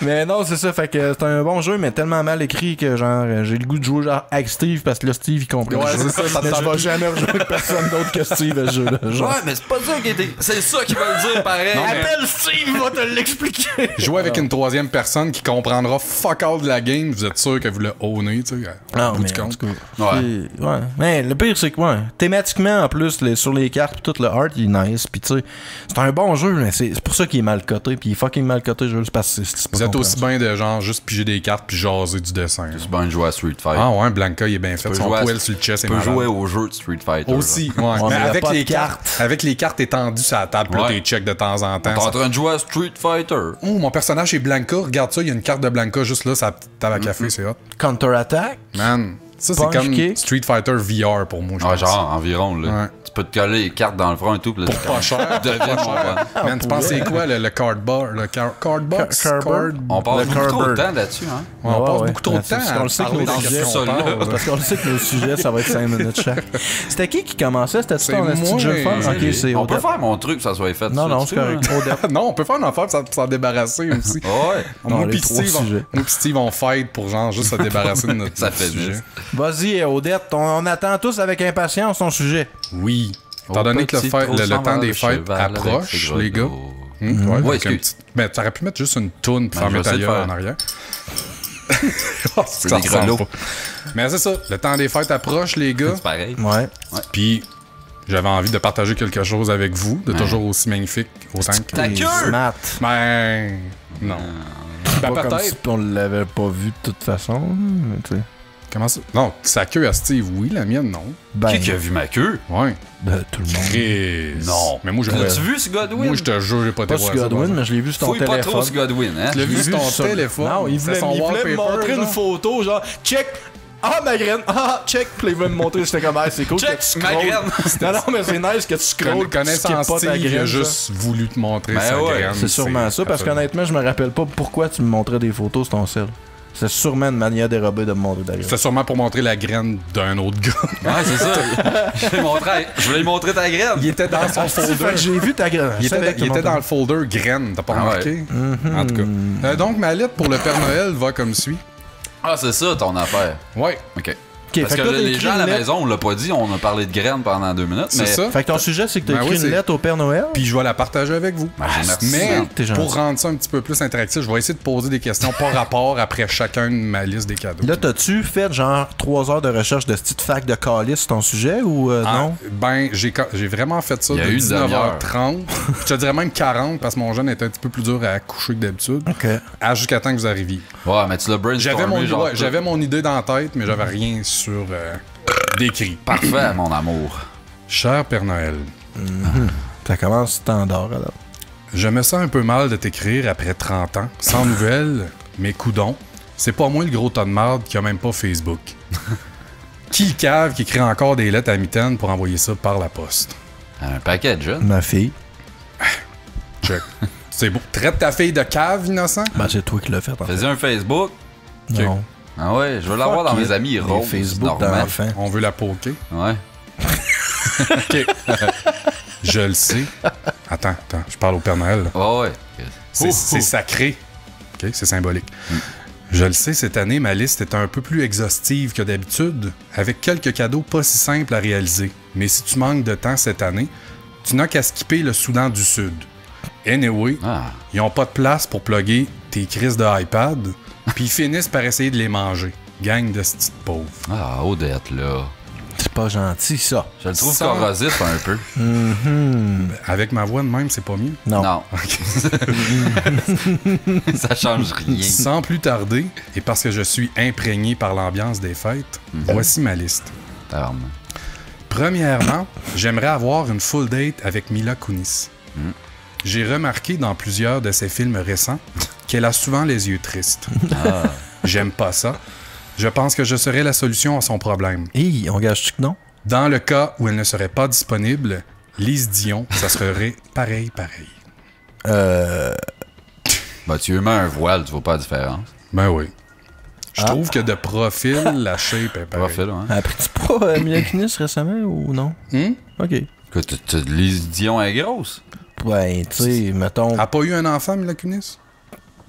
Mais non, c'est ça. Fait que c'est un bon jeu, mais tellement mal écrit que genre j'ai le goût de jouer genre avec Steve parce que là, Steve, il comprend. Ouais, le jeu. c'est ça, ça te Mais je tente vais plus. jamais rejouer avec personne d'autre que Steve à ce jeu-là. Genre. Ouais, mais c'est pas ça qui était. C'est ça qu'ils veulent dire, pareil. Appelle Steve, il va te l'expliquer. Jouer avec une troisième personne qui comprendra fuck all de la game, vous êtes sûr que vous le ownez, tu sais, Non, au bout mais du en compte. tout cas, Ouais. ouais. Mais le pire, c'est que, ouais, thématiquement, en plus, sur les cartes, pis tout le art, il est nice. Pis tu sais, c'est un bon jeu, mais c'est pour ça qu'il est mal coté. Pis il est fucking mal coté, je veux, c'est parce que c'est pas Vous êtes compréhensible. aussi bien de genre juste piger des cartes puis jaser du dessin. là. C'est bien de jouer à Street Fighter. Ah ouais, Blanca, il est bien fait. peux Son jouer à- poil sur le chest Tu est peux malade. jouer au jeu de Street Fighter. Aussi, ouais. Ouais, mais mais y a avec pas de les cartes. Avec les cartes étendues sur la table, puis là, Ouais. t'es check de temps en Là. temps. T'es en ça- train de jouer à Street Fighter. Oh, mon personnage est Blanca, regarde ça, il y a une carte de Blanca juste là, sa petite table à café, c'est hot. Counter-attack. Man, ça c'est Punch comme kick. Street Fighter VR pour moi, je Ouais, pense. genre, environ, là. Ouais. Tu peux te coller les cartes dans le front et tout. Puis là, Pas cher. Deviens mon pote. Man, tu penses c'est quoi le card bar, le card box? Cardboard? On passe Le beaucoup trop de Cardboard. temps là-dessus, hein. Ouais, on passe ouais. beaucoup trop de C'est temps parce à qu'on le sait que parler nos dans sujets- ce qu'on parle. Parce qu'on le sait que nos sujets, ça va être 5 minutes chaque. C'était qui commençait? C'était C'est ton petit moi. jeu de fun? C'est Ok, c'est On peut Odette. faire mon truc, que ça soit fait. Non, tout de non, suite, c'est correct. tu sais, Odette. Non, on peut faire une affaire pour s'en débarrasser aussi. là. Ouais. Non, Moi les pis trois Steve, sujets. moi pis Steve, on fight pour genre juste se débarrasser de notre Ça fait sujet. 10. Vas-y, Odette, on attend tous avec impatience ton sujet. Oui. Étant Au donné que petit le trou sans temps des le fêtes cheval avec approche, ses les gars. grelots. Ouais, Ouais, avec un excuse. petit- Ben, t'aurais pu mettre juste une toune pour faire je vais essayer de Metallica faire. en arrière. Oh, C'est ça des ressemble grelots. pas. Mais c'est ça, le temps des fêtes approche, les gars. C'est pareil. Ouais. Puis j'avais envie de partager quelque chose avec vous, de toujours aussi magnifique autant que. Ta Les queue! Matt. Ben. Non. Ben, Pas comme peut-être. si on l'avait pas vu de toute façon. Mais tu sais. Comment ça? Non, sa queue à Steve, oui, la mienne, non. Ben, Qui a vu ma queue? Ouais. tout le monde. Chris. Non. Mais moi, je L'as-tu vu ce Godwin? Moi, je te jure, j'ai pas été Pas sur voir ça. Godwin, mais je l'ai vu sur ton Fouille pas téléphone. trop ce Godwin, hein? Tu l'as vu J'ai sur ton ça. téléphone? Non, il C'était voulait, son il voulait me wallpaper, montrer une genre. photo, genre, check. Ah, ma graine. Ah, check. Puis il veut me montrer, c'était comme, ah, c'est cool. Check, que tu ma scrolles. graine. Non, non, mais c'est nice que tu scrolles. Connaissance pas ta Steve, il a graine. juste voulu te montrer Ben sa ouais, graine. C'est sûrement ça, parce qu'honnêtement, je me rappelle pas pourquoi tu me montrais des photos sur ton sel. C'est sûrement une manière dérobée de me montrer ta graine. C'était sûrement pour montrer la graine d'un autre gars. Ouais, c'est ça. Je voulais lui montrer ta graine. Il était dans son Fait que folder. j'ai vu ta graine. Il était dans le folder graine, t'as pas Ah remarqué? En tout cas. Donc, ma lettre pour le Père Noël va comme suit. Ah, c'est ça ton affaire. Ouais, OK. Ok, Parce fait que toi, là, t'as les écrit gens à la une lettre. maison, on l'a pas dit, on a parlé de graines pendant 2 minutes. c'est mais ça. Fait que ton sujet, c'est que t'as Ben écrit oui, une c'est- lettre au Père Noël. Puis je vais la partager avec vous. Ben, merci. Mais T'es gentil. pour rendre ça un petit peu plus interactif, je vais essayer de poser des questions par rapport après chacun de ma liste des cadeaux. Là, t'as-tu fait genre 3 heures de recherche de petite fac de calice sur ton sujet ou non? Ben, j'ai vraiment fait ça Il y a de eu une 19h30. Je te dirais même 40 parce que mon jeune était un petit peu plus dur à coucher que d'habitude. Ok. Jusqu'à temps que vous arriviez. Ouais, mais tu l'as brainstormé, genre. J'avais mon idée dans la tête, mais j'avais rien sur d'écrit. Parfait, mon amour. Cher Père Noël, Ça commence standard, alors. je me sens un peu mal de t'écrire après 30 ans, sans nouvelles, mais coudon. C'est pas moi le gros tas de marde qui a même pas Facebook. Qui cave qui écrit encore des lettres à mitaine pour envoyer ça par la poste? Un paquet de jeunes. Ma fille. Check. C'est beau. Traite ta fille de cave, innocent? Ben, c'est toi qui l'as fait, en fait. Faisais un Facebook. Non. Ah ouais, je veux l'avoir dans mes amis Les roses. Facebook normal. d'enfants. On veut la poker. Ouais. OK. Je le sais. Attends, je parle au Père Noël. Là. Ouais, ouais. C'est sacré. OK, c'est symbolique. Je le sais, cette année, ma liste est un peu plus exhaustive que d'habitude, avec quelques cadeaux pas si simples à réaliser. Mais si tu manques de temps cette année, tu n'as qu'à skipper le Soudan du Sud. Anyway, ils n'ont pas de place pour plugger tes crises de iPad, puis ils finissent par essayer de les manger. Gang de petites pauvres. Ah, Odette, là. C'est pas gentil, ça. Je le trouve Sans- corrosif un peu. Avec ma voix de même, c'est pas mieux. Non. Non. Ça change rien. Sans plus tarder, et parce que je suis imprégné par l'ambiance des fêtes, voici ma liste. Tabarnak. Premièrement, j'aimerais avoir une full date avec Mila Kunis. J'ai remarqué dans plusieurs de ses films récents qu'elle a souvent les yeux tristes. J'aime pas ça. Je pense que je serais la solution à son problème. Hey, on gage-tu que non? Dans le cas où elle ne serait pas disponible, Lise Dion, ça serait pareil. Ben, tu lui mets un voile, tu vois pas la différence. Ben oui. Je trouve que de profil, la shape est pareille. Profil, hein. As-tu pas Mila Kunis récemment ou non? OK. Que tu Lise Dion est grosse. Ben, tu sais, mettons, A pas eu un enfant, Mila Kunis?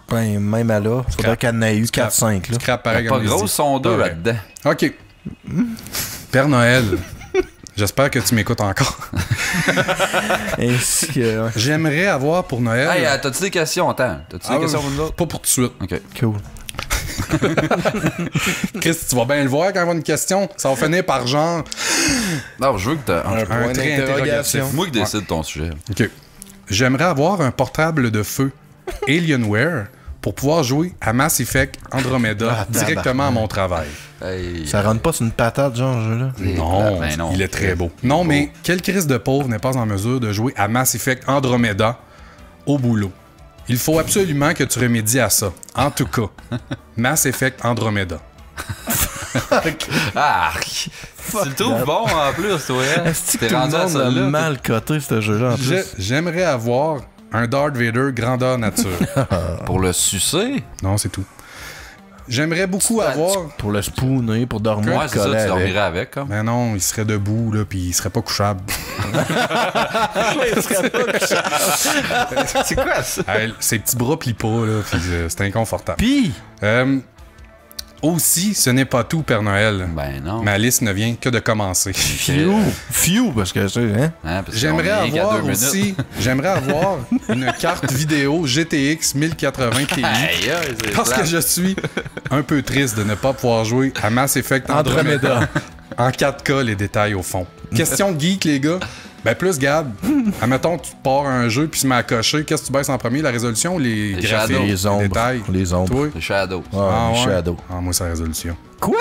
ben, même à là, faudrait qu'elle en ait eu 4-5, là. Scrap pareil Pas comme Lise grosse, Dion. sont deux Ouais. là-dedans. OK. Père Noël, j'espère que tu m'écoutes encore. Ainsi que, ouais. J'aimerais avoir pour Noël... Hey, t'as-tu des questions? Attends. T'as-tu des questions pour nous autres? Pas pour tout de suite. Ok. Cool. Chris, tu vas bien le voir quand il y a une question. Ça va finir par genre... Non, je veux que t'as. Un point trait d'interrogation. C'est moi qui décide ton sujet. OK. J'aimerais avoir un portable de feu Alienware pour pouvoir jouer à Mass Effect Andromeda directement à mon travail. Hey. Ça rentre pas sur une patate, genre, ce jeu-là? Non, Ben non. il est très beau. Non, mais quel Christ de pauvre n'est pas en mesure de jouer à Mass Effect Andromeda au boulot? Il faut absolument que tu remédies à ça. En tout cas, Mass Effect Andromeda. Ah! Tu le trouves bon en plus, toi, hein? Est-ce que T'es tout le rendu à monde a ça là? mal coté, ce jeu-là, en plus? J'aimerais avoir un Darth Vader grandeur nature. Pour le sucer? Non, c'est tout. J'aimerais beaucoup avoir... Pour le spooner, pour dormir, Ouais, c'est ça, coller tu avec. dormirais avec, comme. Mais non, il serait debout, là, puis il serait pas couchable. C'est quoi ça? Hey, ses petits bras plient pas, là, puis c'est inconfortable. Pis, Aussi, ce n'est pas tout, Père Noël. Ben non. Ma liste ne vient que de commencer. few, parce que c'est, hein? Hein, parce qu'on J'aimerais est qu'à avoir 2 minutes. aussi, j'aimerais avoir une carte vidéo GTX 1080 Ti. Aïe, aïe, c'est Parce que plate. je suis un peu triste de ne pas pouvoir jouer à Mass Effect Andromeda en 4K, les détails au fond. Question geek, les gars. Ben plus Gab, admettons tu pars un jeu puis tu mets à cocher, qu'est-ce que tu baisses en premier, la résolution ou les graphiques, shadows. Les ombres. détails? Les ombres. Toi? Les Shadows. Ah, les ouais? Shadows. Ah, moi c'est la résolution. Quoi?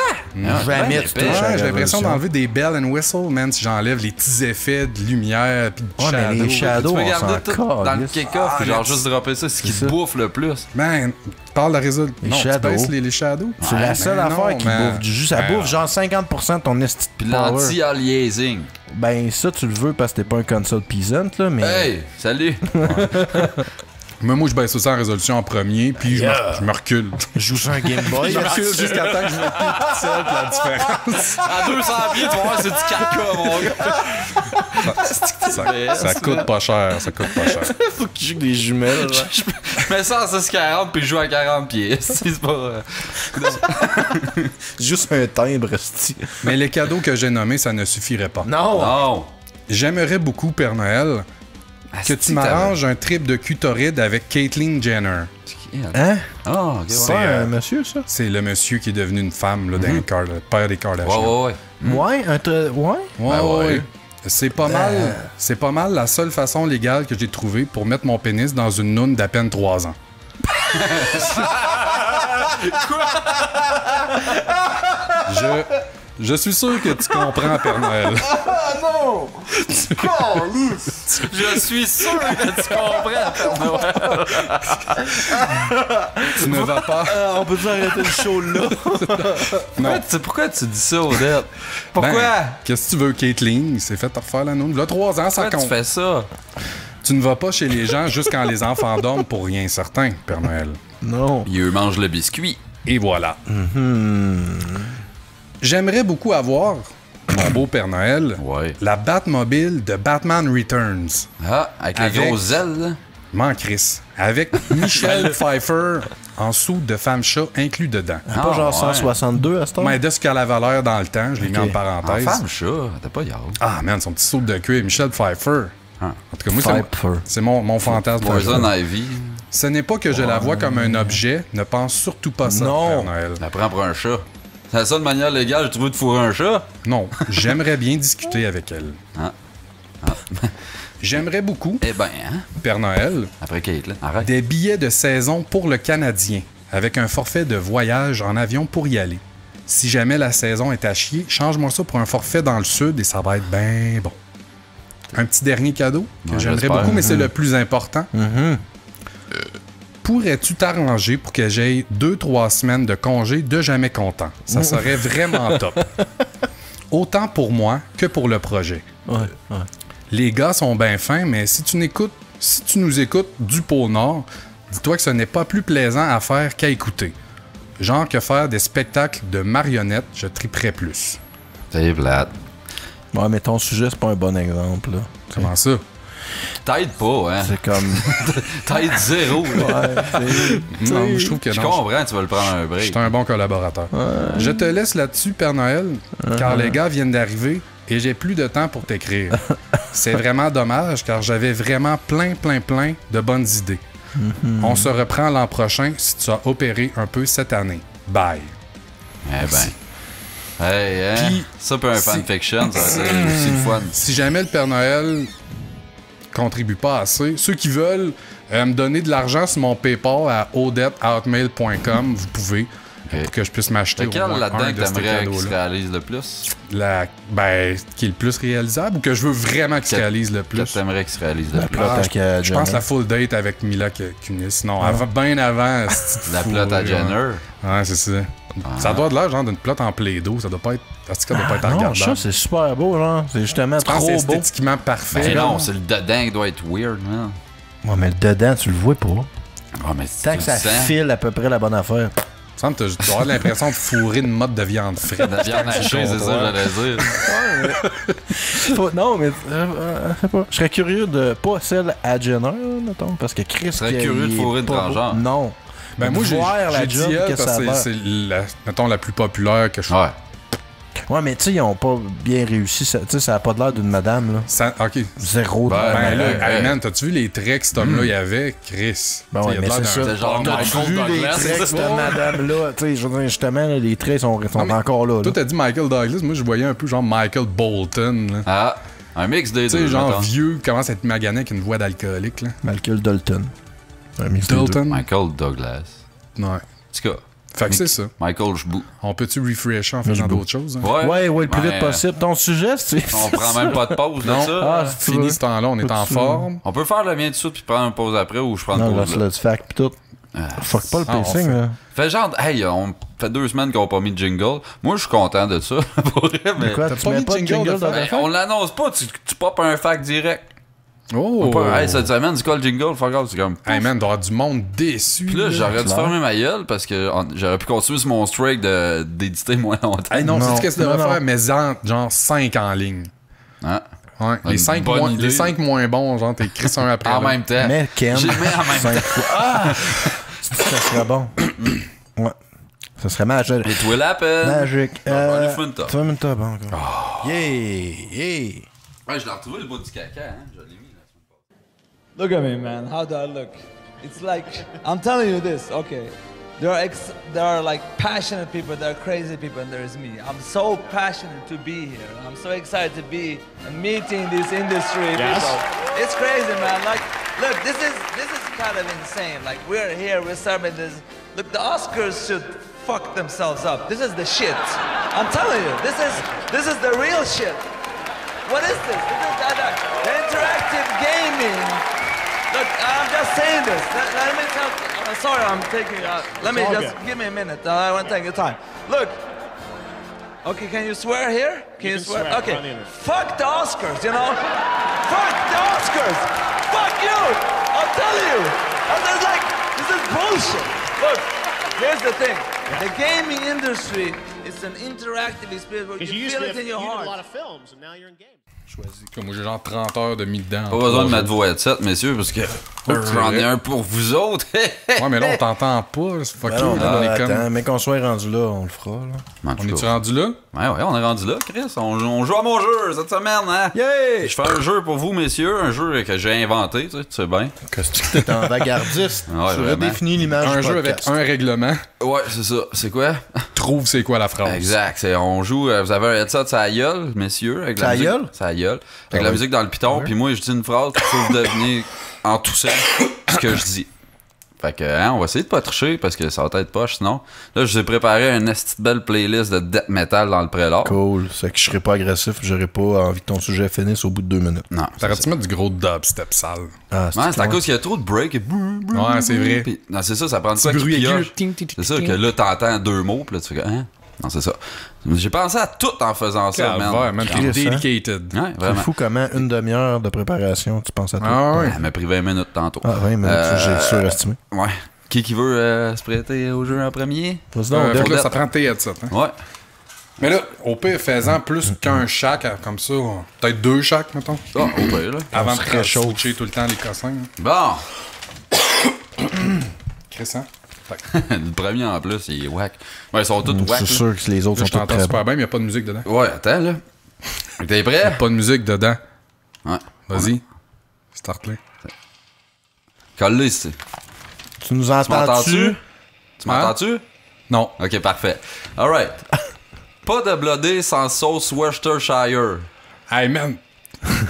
Jamais tu touches à la Ouais, j'ai l'impression résolution. d'enlever des bell and whistle, man, si j'enlève les petits effets de lumière puis de Ouais, mais les Tu shadows, peux on garder s'en tout dans le calisse. kick-off puis genre juste dropper ça, c'est ce qui ça. bouffe le plus. Man, tu parles de la résolution. Les Non, shadows. tu baisses les shadows. C'est la seule Ben affaire non, qui man. bouffe du jus. Ça Ben, bouffe genre 50% de ton esti Puis de power. l'anti-aliasing. Ben ça, tu le veux parce que t'es pas un console peasant, là, mais... Hey, salut! Mais moi, je baisse ça en résolution en premier, puis je me recule. Joue sur un Game Boy. Je me recule jusqu'à temps que je vois plus de pixels, puis la différence. À 200 pieds, tu vas voir, c'est du 4K, mon gars. Ça coûte pas cher, ça coûte pas cher. Faut qu'il joue des jumelles. genre. Je mets ça en 640 puis je joue à 40 pieds. C'est pas. Juste un timbre, esti. Mais les cadeaux que j'ai nommés, ça ne suffirait pas. Non! Non! J'aimerais beaucoup, Père Noël, que tu m'arranges un trip de cutoride avec Caitlyn Jenner. Hein? Ah, ok, C'est ouais. un monsieur, ça? C'est le monsieur qui est devenu une femme, là, le père des Kardashians. Ouais. Ouais, ouais. Ouais, Ben ouais. ouais. C'est pas mal la seule façon légale que j'ai trouvée pour mettre mon pénis dans une noune d'à peine 3 ans. Je suis sûr que tu comprends, Père Noël. Je suis sûr que tu comprends, Père Noël. Tu ne vas pas. On peut-tu arrêter le show là? Non. Pourquoi tu dis ça, Odette? Pourquoi? Ben, qu'est-ce que tu veux, Caitlyn? Il s'est fait refaire la noune. Là, 3 ans, ça Pourquoi tu compte. fais ça? Tu ne vas pas chez les gens juste quand les enfants dorment pour rien certain, Père Noël. Non. Il mange le biscuit. Et voilà. J'aimerais beaucoup avoir, mon beau Père Noël, Ouais. la Batmobile de Batman Returns. Ah, avec les Avec- grosses ailes, là. M'en crisse. Avec Michelle Pfeiffer en sous de femme-chat inclus dedans. C'est pas genre ouais. 162 à ce temps? Mais de ce qu'elle avait l'air dans le temps, je l'ai mis en Ok. En parenthèse. femme, chat, t'as pas yard. Ah, man, son petit saut de cuir, Michelle Pfeiffer. Ah. En tout cas, moi, Pfeiffer. c'est mon fantasme. Poison Ivy. Ce n'est pas que je la vois comme un objet, ne pense surtout pas ça, Non. Père Noël. La prend pour un chat. C'est la seule manière légale, tu veux de fourrer un chat? Non, j'aimerais bien discuter avec elle. Ah. J'aimerais beaucoup, Eh ben, hein? Père Noël, Après Kate, là. Arrête. des billets de saison pour le Canadien, avec un forfait de voyage en avion pour y aller. Si jamais la saison est à chier, change-moi ça pour un forfait dans le sud et ça va être bien bon. Un petit dernier cadeau que Ouais, j'aimerais j'espère. beaucoup, mais c'est le plus important. Pourrais-tu t'arranger pour que j'aie 2-3 semaines de congé de jamais content? Ça serait vraiment top. Autant pour moi que pour le projet. Ouais, ouais. Les gars sont bien fins, mais si tu nous écoutes du pôle Nord, dis-toi que ce n'est pas plus plaisant à faire qu'à écouter. Genre que faire des spectacles de marionnettes, je triperais plus. C'est plate. Ouais, mais ton sujet, c'est pas un bon exemple, là. Comment ça? T'aides pas, hein? C'est comme... T'aides zéro, là. Non, je trouve que Je non. comprends, tu vas le prendre un Je break. suis un bon collaborateur. Je te laisse là-dessus, Père Noël, car les gars viennent d'arriver et j'ai plus de temps pour t'écrire. C'est vraiment dommage, car j'avais vraiment plein de bonnes idées. On se reprend l'an prochain si tu as opéré un peu cette année. Bye. Eh ben. Hey, hein? Puis, ça peut un si- fanfiction, ça va être aussi le fun. Si jamais le Père Noël contribue pas assez, ceux qui veulent me donner de l'argent sur mon PayPal à odette@hotmail.com, vous pouvez, pour que je puisse m'acheter au Lequel moins là-dedans un que de ces t'aimerais qu'il se cadeaux-là. réalise le plus? Qui est le plus réalisable ou que je veux vraiment qu'il se réalise le Que plus? t'aimerais qu'il se réalise le plus? plate à Je pense Jenner. la full date avec Mila Kunis. Non, bien avant. c'est La plate à Jenner? Ouais, c'est ça. Ça doit de l'air genre d'une plate en Play-Doh. Ça doit pas être. Est-ce que ça doit pas être Non, regardable? ça, c'est super beau, genre. C'est justement Je pense que trop c'est beau. esthétiquement parfait. Ben non, c'est le dedans qui doit être weird, man. Ouais, mais le dedans, tu le vois pas. Ah, mais Tant que ça file à peu près la bonne affaire. Il me semble que tu dois avoir l'impression de fourrer une mode de viande frite. La viande hachée, c'est ça, j'allais dire. Non, mais je sais pas. Je serais curieux de pas celle à Jenner, mettons, parce que Chris. serais qu'il curieux de est fourrer une pas beau. transgenre? Non. Ben moi, j'ai voir la dit job elle que ça parce a que l'air. c'est mettons, la plus populaire que je Ouais. Ouais, mais tu sais, ils ont pas bien réussi. Tu sais, ça a pas de l'air d'une madame, là. OK. Zéro de Ben, Ben madame. là, hey, man, t'as-tu vu les traits que cet homme-là y avait? Chris. Ben ouais, Il a mais l'air c'est d'un- ça. C'est genre T'as-tu Michael vu les Douglas, traits de c'est cette madame-là? Tu sais, je veux dire, justement, là, les traits sont mais encore là. Toi, t'as dit Michael Douglas. Moi, je voyais un peu genre Michael Bolton. là. Ah, un mix des Tu sais, deux. genre mettons. vieux, commence à être magané avec une voix d'alcoolique. là. Michael Dalton. Un mix des deux. Dalton? Michael Douglas. Ouais. En tout cas, Fait que c'est ça. Michael Jbou. On peut-tu refresher en faisant d'autres choses? hein? Ouais, le plus Ben, vite possible. Ton sujet, c'est. On prend même pas de pause de Non. ça. Ah, si tu Fini veux. ce temps-là, on est en Peux-tu- forme. On peut faire le mien tout de suite puis prendre une pause après ou je prends Non, une là, pause c'est là. le fact pis tout. Fuck pas le Ah, on pacing, fait- là. Fait genre, hey, on fait 2 semaines qu'on n'a pas mis de jingle. Moi, je suis content de ça. Pour vrai, mais Quoi, t'as tu pas mets mis de pas de jingle jingle de dans fin? ta on l'annonce pas, tu popes un fact direct. Oh! Hey, cette semaine, c'est quoi le jingle? Fuck off, c'est comme. Hey man, doit y avoir du monde déçu. Puis là, j'aurais dû clair. fermer ma gueule parce que j'aurais pu continuer sur mon streak d'éditer moins longtemps. Hey, non, Non, c'est ce que tu devrais non, faire, mais genre 5 en ligne. Hein? Ouais. Une bonne idée. Les 5 moins bons, genre, t'écris ça un après En l'autre. même temps. Mais Ken. J'ai mis en même 5 temps. fois. Ah! Ça serait bon. Ouais. Ça serait magique. Et toi, l'appel. Magique. on lui fait une top. Tu vas mettre une top encore. Yeah! Ouais, je l'ai retrouvé le bout du caca, hein. Je l'ai mis la semaine passée. Look at me, man. How do I look? It's like I'm telling you this. Okay, there are like passionate people, there are crazy people, and there is me. I'm so passionate to be here. I'm so excited to be and meeting these industry people. It's crazy, man. Like, look, this is kind of insane. Like, we're here, we're serving this. Look, the Oscars should fuck themselves up. This is the shit. I'm telling you, this is the real shit. What is this? This is the interactive gaming. Look, I'm just saying this. Let me tell. Sorry, I'm taking. Let me just give me a minute. I want to take your time. Look, Okay, can you swear here? Can you swear? swear Okay. on the internet. Fuck the Oscars, you know? Fuck the Oscars! Fuck you! I'll tell you! This is bullshit. Look, here's the thing. The gaming industry is an interactive experience where Because you you used feel to it have in your you did a heart. lot of films, and now you're in games. Comme moi, j'ai genre 30 heures de mis dedans. Pas besoin de mettre vos headsets, messieurs, parce que j'en ai vrai. un pour vous autres. Ouais, mais là, on t'entend pas. C'est fuck Ben you, non, là, on est attends, comme... mais qu'on soit rendu là, on le fera, là. En tout On est-tu cas. rendu là? Ouais, on est rendu là, Chris. On joue à mon jeu cette semaine, hein? Yeah! Je fais un jeu pour vous, messieurs, un jeu que j'ai inventé, tu sais bien. Qu'est-ce que t'es avant-gardiste? Ouais, tu vraiment. redéfinis l'image Un du jeu avec podcast. un règlement. Ouais, c'est ça. C'est quoi? Trouve c'est quoi la phrase. Exact. On joue, vous avez un headset sur la gueule, messieurs. Avec Sur la musique. gueule? Sur la gueule. Avec Ah la ouais. musique dans le piton, puis moi, je dis une phrase, puis faut vous devenir en toussant ce que je dis. Fait que, hein, on va essayer de pas tricher parce que ça va être poche sinon. Là, je vous ai préparé une petite belle playlist de death metal dans le prélat. Cool. C'est que je serai pas agressif, j'aurais pas envie que ton sujet finisse au bout de 2 minutes. Non. T'arrêtes-tu de mettre du gros dubstep sale? Ah, Ouais, c'est à cause qu'il y a trop de break et Ouais, c'est vrai. Puis, non, c'est ça prend de quoi Petit qui bruit aigu. pioche. Ting, ting, ting, C'est ça ting. que là, t'entends 2 mots, puis là, tu fais hein? Non, c'est ça. J'ai pensé à tout en faisant ça, man. Ouais, man, t'es Chris, hein? dedicated. Ouais, C'est vraiment. fou comment une demi-heure de préparation, tu penses à tout. Ah ouais. Elle m'a pris 20 minutes tantôt. Ah, 20 minutes, j'ai surestimé. Ouais. Qui veut se prêter au jeu en premier? Vas-y donc, Fait que là, Odette. ça prend tes headsets. Hein. Ouais. Mais là, au pire, fais-en plus qu'un chaque, comme ça. Peut-être 2 chaque, mettons. Ah, au pire, là. Avant de se te réchauffe. switcher tout le temps les cossins. hein. Bon. Chris, hein? Le premier en plus, il est whack. Ouais, ils sont tous whack. C'est sûr que les autres Là, sont je tous t'entends très super bons. bien, mais il n'y a pas de musique dedans. Ouais, attends, là. T'es prêt? Pas de musique dedans. Ouais. Vas-y. Start-le. Colle-le ici. Tu nous Tu m'entends-tu? entends-tu? Tu m'entends-tu? Non. Ok, parfait. Alright. Pas de blodé sans sauce Worcestershire. Hey, man.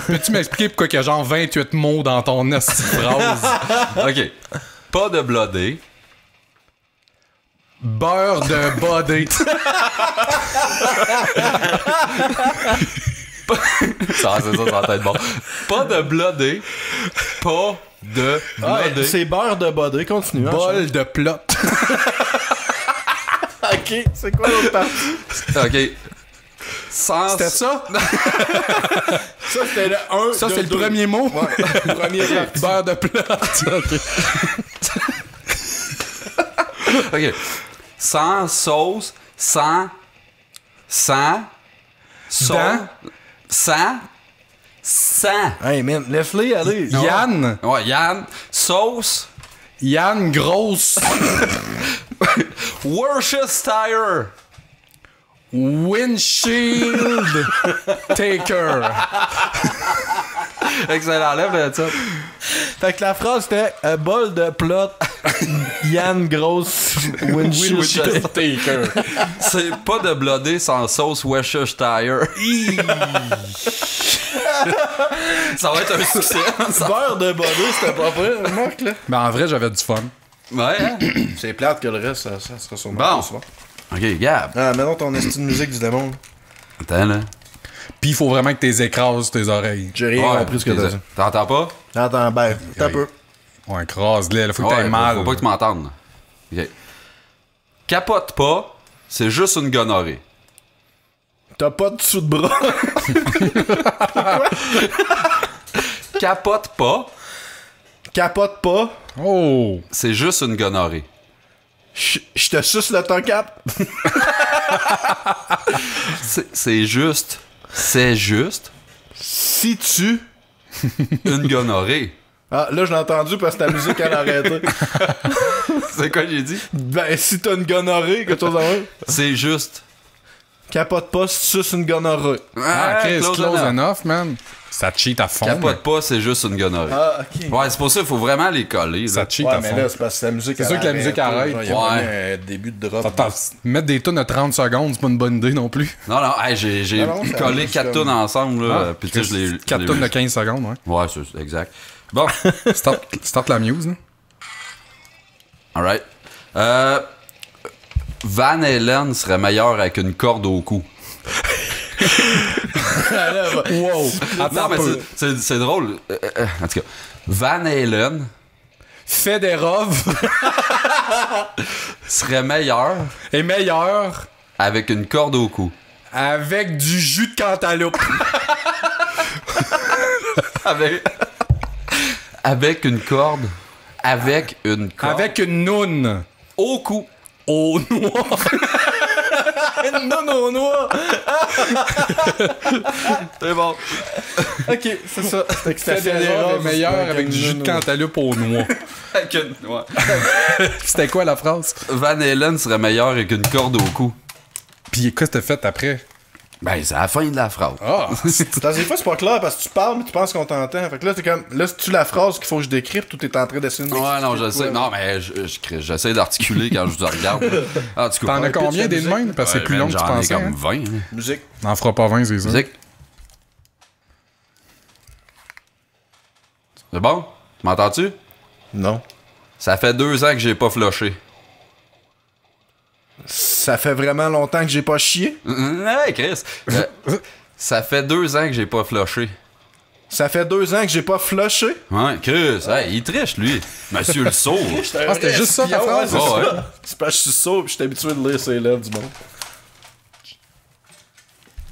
Peux-tu m'expliquer pourquoi il y a genre 28 mots dans ton esti de phrase? Ok. Pas de blodé. Beurre de body. Ça, c'est ça, ça va être bon. Pas de blodé. Pas de blodé. C'est beurre de body, continue. Bol de plot. Ok, c'est quoi l'autre partie? Ok. Sans... C'était ça? Ça, c'était le 1. Ça, c'est le premier mot? Premier Beurre de plot. Ok. Sans sauce, sans sauce, Dans. sans. Hey, man, laisse-les aller. Yann. Ouais, Yann. Sauce. Yann Grosse. Worcestershire. Windshield Taker. Excellent, lève le titre. Fait que la phrase c'était un bol de plot, Yann Grosse, Winchester. Taker. C'est pas de blodé sans sauce Worcestershire. Ça va être un succès. Beurre de body, c'était pas vrai, Marc, là. Mais en vrai, j'avais du fun. Ouais, hein? C'est plate que le reste, ça sera sûrement Bon. pas souvent. Ok, Gab. Ah, maintenant ton esti de musique du démon. Attends, là. Puis il faut vraiment que t'es écrases tes oreilles. J'ai rien Ouais, compris ce que t'as dit. T'entends pas? Attends, ben, t'as peu. Ouais, écrase-les. Il faut que Ouais, t'aies mal. Faut pas que tu m'entendes. Ok. Capote pas, c'est juste une gonorrhée. T'as pas de dessous de bras. Capote pas, Capote pas. Oh! c'est juste une gonorrhée. Je te suce le ton cap. C'est juste. C'est juste Si tu. une gonorrhée. Ah, là, je l'ai entendu parce que ta musique, elle a arrêté. C'est quoi j'ai dit? Ben, si t'as une gonorrhée, quelque chose à voir. C'est juste. Capote pas si tu suces une gonorrhée. Ah, Chris, close enough. enough, man. Ça cheat à fond. Capote pas, c'est juste une gonorrhée. Ah, ok. Ouais, c'est pour ça qu'il faut vraiment les coller. Ça Là. cheat Ouais, à mais fond. là, c'est parce que la musique. C'est sûr que la musique arrête. Il y a Ouais. vraiment un début de drop. Attends, mettre des tunes de 30 secondes, c'est pas une bonne idée non plus. Non, non, hey, j'ai Non, non, ça collé juste 4 comme- tunes ensemble. Là, puis tu sais, je les. 4 je tunes de les- 15 secondes, ouais. Ouais, c'est exact. Bon, Start la muse, là. alright. Van Halen serait meilleur avec une corde au cou. Wow! Non, Attends mais un peu. c'est drôle. En tout cas, Van Halen Federov serait meilleur est meilleur avec une corde au cou. Avec du jus de cantaloupe. Avec une corde. Avec une corde. Avec une noune. Au cou. Au noir. Non, non, non. C'est bon. Ok, c'est ça. C'était l'erreur meilleure avec du jus de cantaloupe au noix. Avec une... ouais. C'était quoi la phrase? Van Halen serait meilleur avec une corde au cou. Puis qu'est-ce que t'as fait après? Ben, c'est la fin de la phrase. Ah! Dans des fois, c'est pas clair parce que tu parles, mais tu penses qu'on t'entend. Fait que là, t'es comme. Là, c'est-tu la phrase qu'il faut que je décrypte ou t'es en train d'essayer de Ouais, non, je sais. Non, mais j'essaie d'articuler quand je te regarde. En tout cas. T'en as combien pitch des de la même? Parce que c'est plus long que tu J'en ai pensais. comme Hein? 20. Hein. Musique. N'en fera pas 20, c'est ça. Musique. C'est bon? M'entends-tu? Non. Ça fait 2 ans que j'ai pas flushé. Ça fait vraiment longtemps que j'ai pas chié. Hey, Chris! Ça fait 2 ans que j'ai pas flushé. Ça fait 2 ans que j'ai pas flushé. Ouais, Chris, hey, il triche, lui. Monsieur le sourd. Ah, c'était juste ça ta phrase? Ouais, c'est Oh, ouais. ça. C'est parce que je suis sourd et je suis habitué de lire ses lèvres du monde.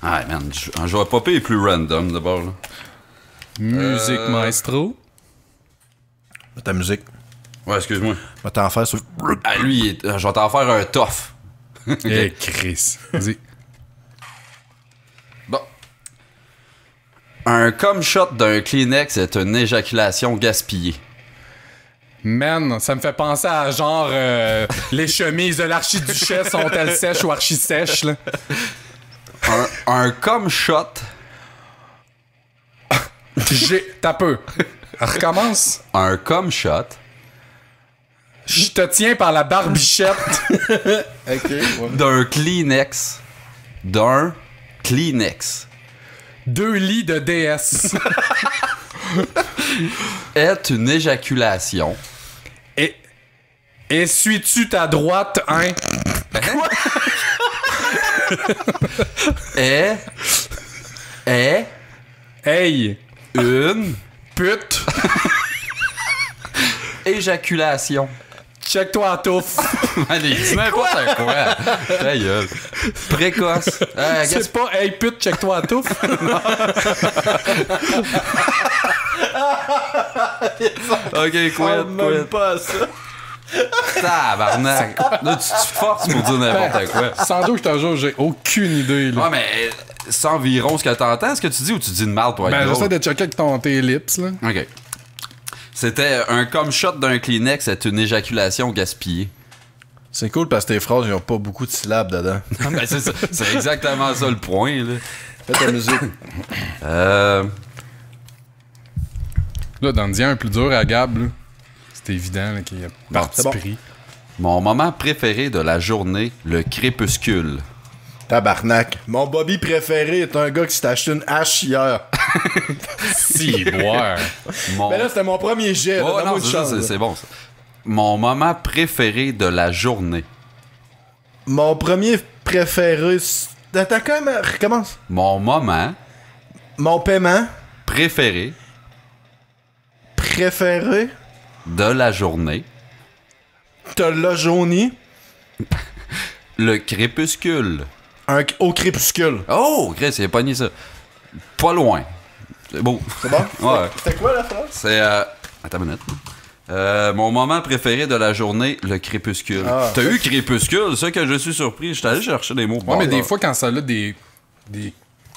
Ah, man, je vais popper les plus random d'abord, là. Musique maestro. Ta musique. Ouais, excuse-moi. Va t'en faire sur. Ah, lui, je vais t'en faire un tough. Eh, Chris. Vas-y. Bon. Un cum shot d'un Kleenex est une éjaculation gaspillée. Man, ça me fait penser à genre les chemises de l'archiduchesse sont-elles sèches ou archi-sèches, là? Un cum shot. T'as peu. Recommence. Un cum shot. Je te tiens par la barbichette. Ok, ouais. D'un Kleenex. D'un Kleenex. 2 lits de DS. Est une éjaculation. Et essuies-tu ta droite, hein? Est Hey, une pute, éjaculation. check-toi à touffe. Allez, dis n'importe quoi. Ta gueule. Précoce. C'est pas hey pute, check-toi à touffe. Ok, quit. Pas ça. Tabarnak. Là, tu te forces pour dire n'importe quoi. Sans doute, je te jure, j'ai aucune idée. Là. Ouais, mais c'est environ ce que t'entends, ce que tu dis, ou tu dis de mal pour être Ben, drôle? j'essaie de checker avec ton tes lips, là. Ok. C'était un cum shot d'un Kleenex est une éjaculation gaspillée. C'est cool parce que tes phrases, ils ont pas beaucoup de syllabes dedans. Ben, c'est ça. C'est exactement ça le point, là. Fais ta musique. Là, donne-y un plus dur à Gab, là. C'est évident là, qu'il y a parti c'est bon. pris. Mon moment préféré de la journée, le crépuscule. Tabarnak. Mon Bobby préféré est un gars qui s'est acheté une hache hier. Si, boire. Mon... Mais là, c'était mon premier jet. Oh, Donne-moi non, une c'est chance, ça, là. c'est bon, ça. Mon moment préféré de la journée. Mon premier préféré. Attends, quand même, recommence. Mon moment Mon paiement préféré préféré. de la journée, T'as le jauni. le crépuscule. Au crépuscule. Oh, Chris, il a pogné ça. Pas loin. C'est beau. C'est bon? Ouais. C'était quoi la phrase? C'est. Attends une minute. Mon moment préféré de la journée, le crépuscule. Ah. T'as eu crépuscule, ça que je suis surpris. J'étais allé chercher des mots. Ouais, mais des fois, quand ça a des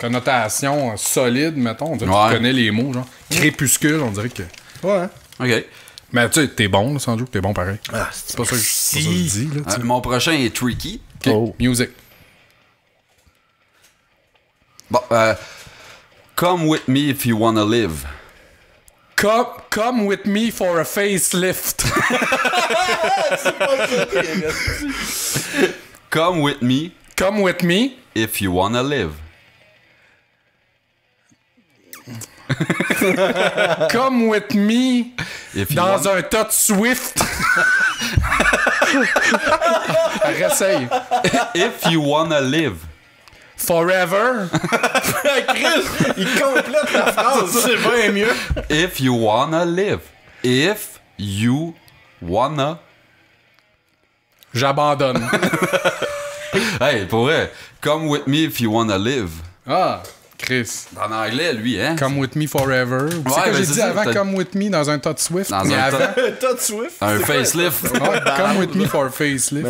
connotations solides, mettons, on dirait que tu connais les mots, genre. Crépuscule, on dirait que. Ouais. Hein? Ok. Mais tu sais, t'es bon, là, sans doute, t'es bon pareil. Ah, C'est pas ça que je dis, là. tu sais. Mon prochain est tricky. Ok, Oh. music. Bon, come with me if you wanna live. Come with me for a facelift. Come with me Come with me. if you wanna live. Come with me If you dans wanna... un tas de Swift. Réessaye. If you wanna live. Forever. Chris, il complète la phrase. C'est bien mieux. If you wanna live. If you wanna... J'abandonne. Hey, pour vrai, come with me if you wanna live. Ah, Chris. En anglais, lui, hein? Come with me forever. Tu sais Ouais, que ben j'ai c'est dit ça, avant t'as- Come with me dans un Todd Swift. Dans mais un avant. Todd Swift. Un facelift. Ouais, come with me for facelift.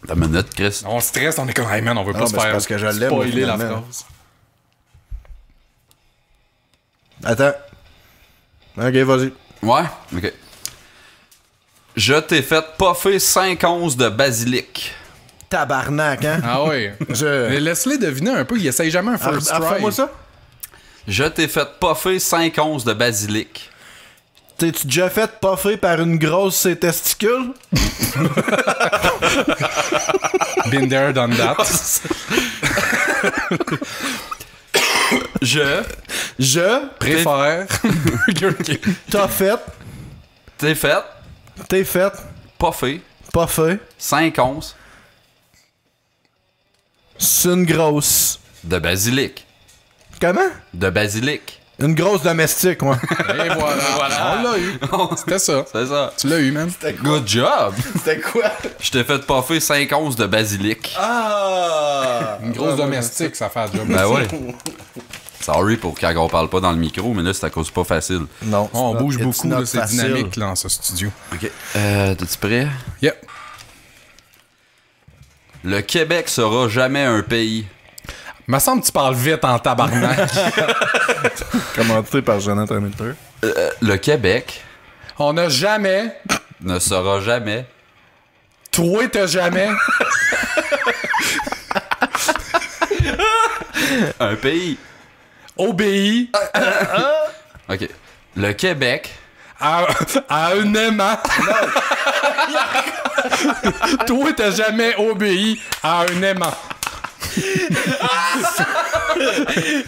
T'as une minute, Chris. On stresse, on est comme, hey man, on veut pas Non, se mais c'est faire parce que je l'aime, spoiler la finalement. phrase. Attends. Ok, vas-y. Ouais? Ok. Je t'ai fait puffer 5 onces de basilic. Tabarnak, hein? Ah ouais. Mais laisse-les deviner un peu, il essaye jamais un first try. Fais-moi ça. Je t'ai fait puffer 5 onces de basilic. T'es-tu déjà fait puffer par une grosse ses testicules? Been there, done that. Je Préfère Burger King. t'as fait, t'es fait puffer puffer 5 onces c'est une grosse. de basilic. Comment? De basilic. Une grosse domestique, moi. Et voilà. On l'a eu. C'était ça. C'est ça. Tu l'as eu, man. Good job. C'était quoi? Je t'ai fait puffer 5 onces de basilic. Ah! Une grosse domestique, ça fait un job. Ben ouais. Sorry pour quand on parle pas dans le micro, mais là, c'est à cause pas facile. Non. On bouge it's beaucoup, not là, c'est facile. dynamique là, dans ce studio. OK. T'es-tu prêt? Yep. Le Québec sera jamais un pays. Me semble que tu parles vite en tabarnak. Commenté par Jonathan Miller. Le Québec On n'a jamais. ne sera jamais Toi, t'as jamais. un pays. Obéi OK. Le Québec à un aimant. Toi, t'as jamais obéi à un aimant.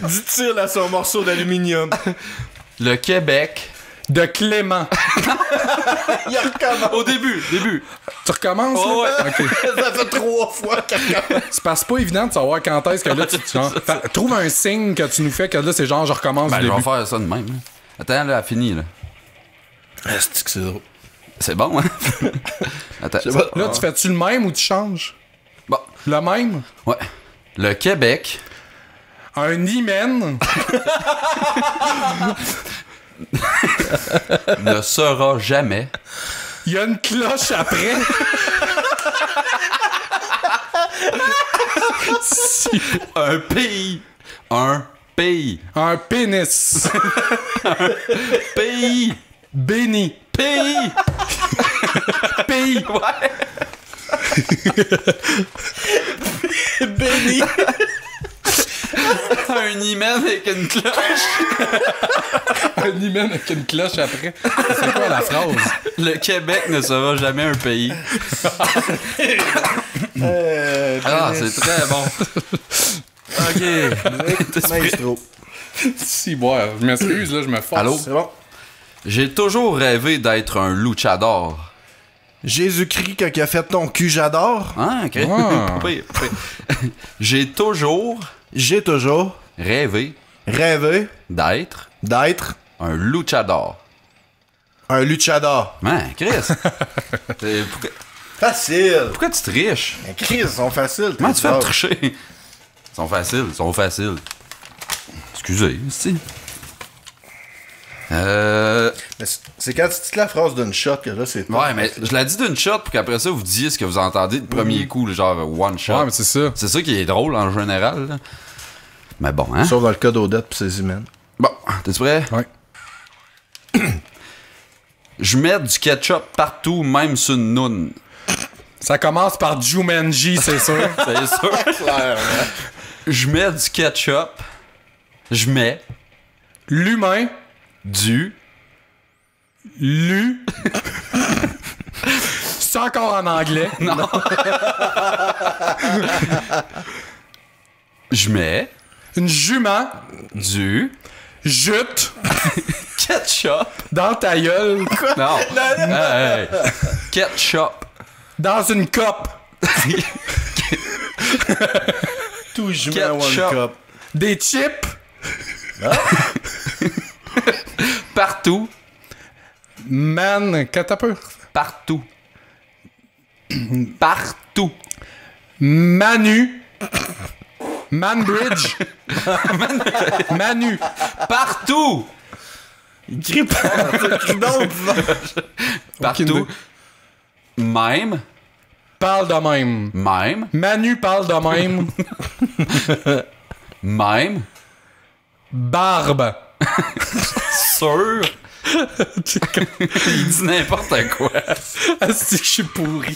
Dit-il à son morceau d'aluminium. Le Québec. De Clément. Il recommence. Au début. Tu recommences, Oh, là? ouais. OK. Ça fait 3 fois qu'il recommence. C'est parce que c'est pas évident de savoir quand est-ce que là, tu genre, trouve un signe que tu nous fais que là, c'est genre, je recommence Ben, du je vais début. faire ça de même. Là. Attends, là, elle finit, là. Est-ce que c'est drôle? C'est bon, hein? Attends. Là, tu fais-tu le même ou tu changes? Bon. Le même? Ouais. Le Québec Un hymen ne sera jamais il y a une cloche après. un pays. Un pays. Un pénis. Pays. Béni. Pays. Pays. Béni. Un hymen avec une cloche. Un hymen avec une cloche après. C'est quoi la phrase? Le Québec ne sera jamais un pays. Ah, c'est très bon. OK. Maestro. Si, boire. Je m'excuse, là, je me force. Allô? C'est bon. J'ai toujours rêvé d'être un luchador. Jésus-Christ, quand il a fait ton cul, j'adore. Hein, OK? Ah. Pire. J'ai toujours J'ai toujours rêvé rêvé d'être d'être un luchador. un luchador. Hein, Chris? Facile. Pourquoi tu triches? Mais Chris, ils sont faciles. Comment tu fais tricher? Ils sont faciles. Excusez, c'est. C'est quand tu dis la phrase d'une shot que là, c'est... Ouais, mais je l'ai dit d'une shot pour qu'après ça, vous disiez ce que vous entendez de premier coup, le genre one shot. Ouais, mais c'est ça. C'est ça qui est drôle en général. Là. Mais bon, hein? Sauf dans le cas d'Odette pis ses humaines. Bon, t'es-tu prêt? Ouais. Je mets du ketchup partout, même sur une noune. Ça commence par Jumanji, c'est sûr. C'est sûr? Je mets du ketchup. Je mets L'humain. du... C'est encore en anglais. Non. Je mets Une jument. du... Jute. ketchup. Dans ta gueule. Non. Hey. Ketchup. Dans une cope. Tout je mets Ketchup. one cup. Des chips. Partout. Man, qu'est-ce que t'as peur? Partout. Partout. Manu. Manbridge. Manu. Partout! Il crie pas. Il crie donc. Partout. Même. Parle de même. Même. Manu parle de même. Même. Barbe. Sûr. Il dit n'importe quoi. Est-ce que je suis pourri?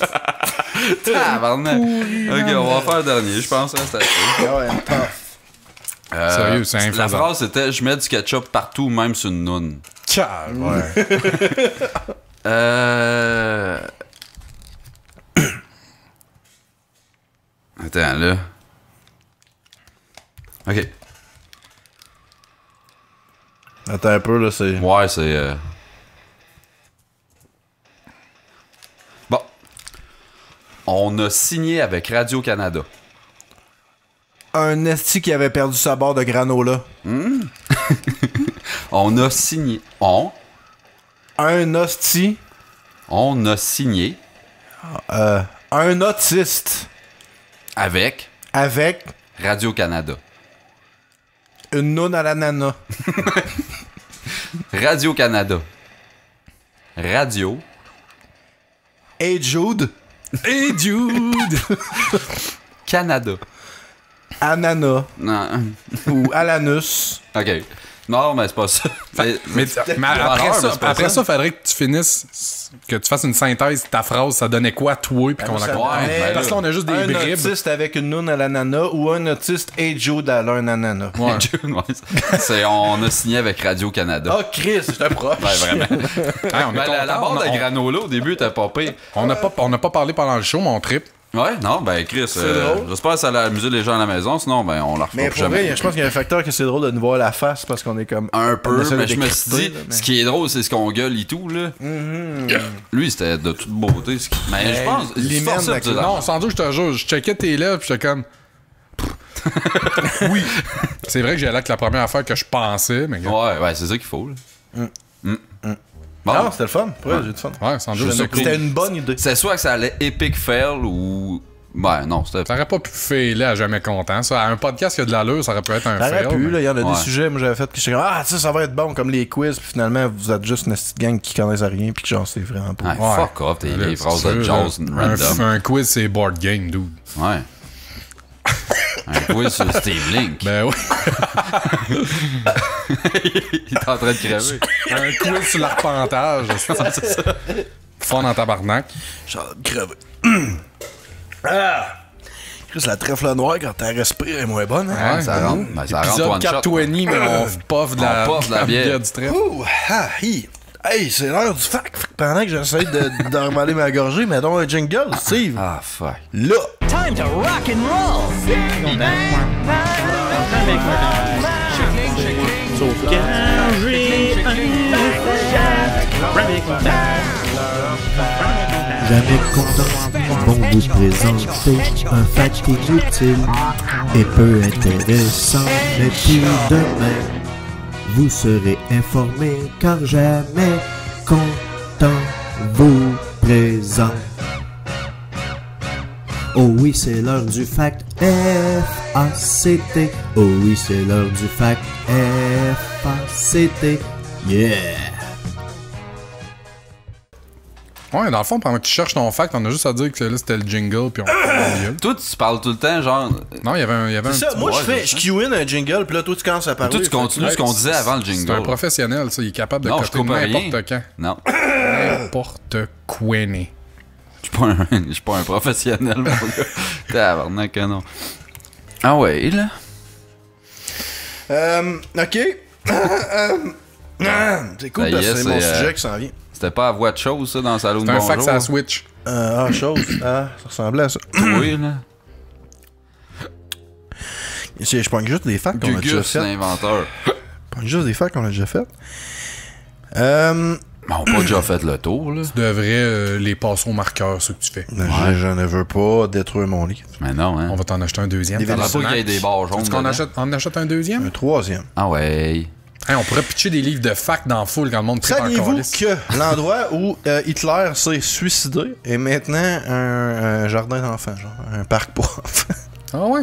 Tabarnak. Ok, on va faire le dernier, je pense. Hein, c'est assez. Ah ouais, tough. Sérieux, c'est La infaisable. phrase c'était je mets du ketchup partout, même sur une noune. Calme. Ouais. Attends, là. Ok. Attends un peu, là, c'est... Ouais, c'est... Bon. On a signé avec Radio-Canada. Un esti qui avait perdu sa barre de granola. On a signé... Un hostie. On a signé Un autiste. avec Avec Radio-Canada. une noune à l'ananas. Radio-Canada. Radio. Hey Jude. Hey Jude! Canada. Ananas. Non. Ou Alanus. OK. Non, mais c'est pas ça. Mais après ça, faudrait que tu finisses, que tu fasses une synthèse de ta phrase, ça donnait quoi, toi, puis qu'on la ouais, ben parce que là, on a juste des un bribes. autiste avec une noune à l'ananas ou un autiste Hey Jude à un ananas. Ouais. On a signé avec Radio-Canada. Oh Chris, j'étais proche. Ben, vraiment. Hey, on est Ben, la content, barre de granola, au début, t'as pas payé. on n'a pas parlé pendant le show, mon trip. Ouais, non, ben Chris, drôle. j'espère que ça a amusé les gens à la maison, sinon, ben on la refera Mais plus pour jamais. vrai, je pense qu'il y a un facteur que c'est drôle de nous voir la face parce qu'on est comme... Un on peu, essaie de mais je me suis décrypter, dit, là, mais- ce qui est drôle, c'est ce qu'on gueule et tout, là. Lui, c'était de toute beauté. Mais je pense, l'hymen c'est forcé de de- dire- Non, sans doute, je te jure, je checkais tes lèvres, puis j'étais comme. Oui. C'est vrai que j'ai l'air que la première affaire que je pensais, mais. Ouais, c'est ça qu'il faut, là. Bon, Non, c'était le fun. Ouais, j'ai du fun. Ouais, sans doute. C'était une bonne idée. c'est soit que ça allait epic fail ou... Ben non, c'était... Ça aurait pas pu failer à jamais content, ça. À un podcast qui a de l'allure, ça aurait pu être un Ça aurait fail. pu, là, il y en a Ouais. des sujets, moi j'avais fait que j'étais comme, ah, ça va être bon comme les quiz, puis finalement, vous êtes juste une petite gang qui connaissent rien, puis que genre, c'est vraiment pas. Ouais, Ouais. fuck off, tes Là, vieilles c'est phrases de sûr, jazz random. un quiz, c'est board game, dude. Ouais. Un quiz sur Steve Link. Ben oui. Il est en train de crever. Un quiz sur l'arpentage. c'est ça. Fun en tabarnak. J'ai envie de crever. Ah! Chris, la trèfle noire, quand t'as respiré, est moins bonne, hein? Ouais, Ça rentre. Ben, ça rentre Épisode one shot. 420, mais on puff de la, On puff de la bière. du trip. Ouh, ah, hi. Hey, c'est l'heure du fac. Fait que pendant que j'essaie de remballer ma gorgée, mettons un jingle, Steve. Ah, fuck. Là! Time to rock and roll. Jamais content, bon vous présenter un fact inutile et peu intéressant, mais qui demain vous serez informé car jamais content vous présente. Oh oui, c'est l'heure du fact F-A-C-T. Oh oui, c'est l'heure du fact F-A-C-T. Yeah! Ouais, dans le fond, pendant que tu cherches ton fact, on a juste à dire que là, c'était le jingle, puis on fait Toi, tu parles tout le temps, genre... Non, il y avait un C'est ça, petit- moi ouais, je cue in un jingle, puis là, toi tu commences à parler. Toi, tu continues ce qu'on disait avant le C'est un jingle. professionnel, ça. Il est capable de Non, je coter coupe rien. n'importe quand. Non. N'importe quoi. Je suis pas un professionnel, mon gars. Tabarnak, non. Ah ouais, là? Ok. C'est cool Ça y parce est, que c'est mon c'est, sujet qui s'en vient. C'était pas à voix de chose, ça, dans le salon de C'est un bonjour? fax à Switch. Chose. Ah, ça ressemblait à ça. Oui, là. Je pogne juste des facts qu'on a déjà Gugus, fait. l'inventeur. Je pogne juste des facts qu'on a déjà fait. Mais on n'a pas déjà fait le tour, là. Tu devrais les passer au marqueur, ce que tu fais. Je ne veux pas détruire mon livre. Mais non, hein. On va t'en acheter un deuxième. Des T'as l'air pas Tabarnak. qu'il y ait des barres jaunes. Est-ce qu'on dedans. achète, on achète un deuxième? Un troisième. Ah ouais. Hey, on pourrait pitcher des livres de fac dans la foule quand le monde tripe en Saviez-vous calice. que l'endroit où Hitler s'est suicidé est maintenant un jardin d'enfants, genre un parc pour enfants? Ah ouais?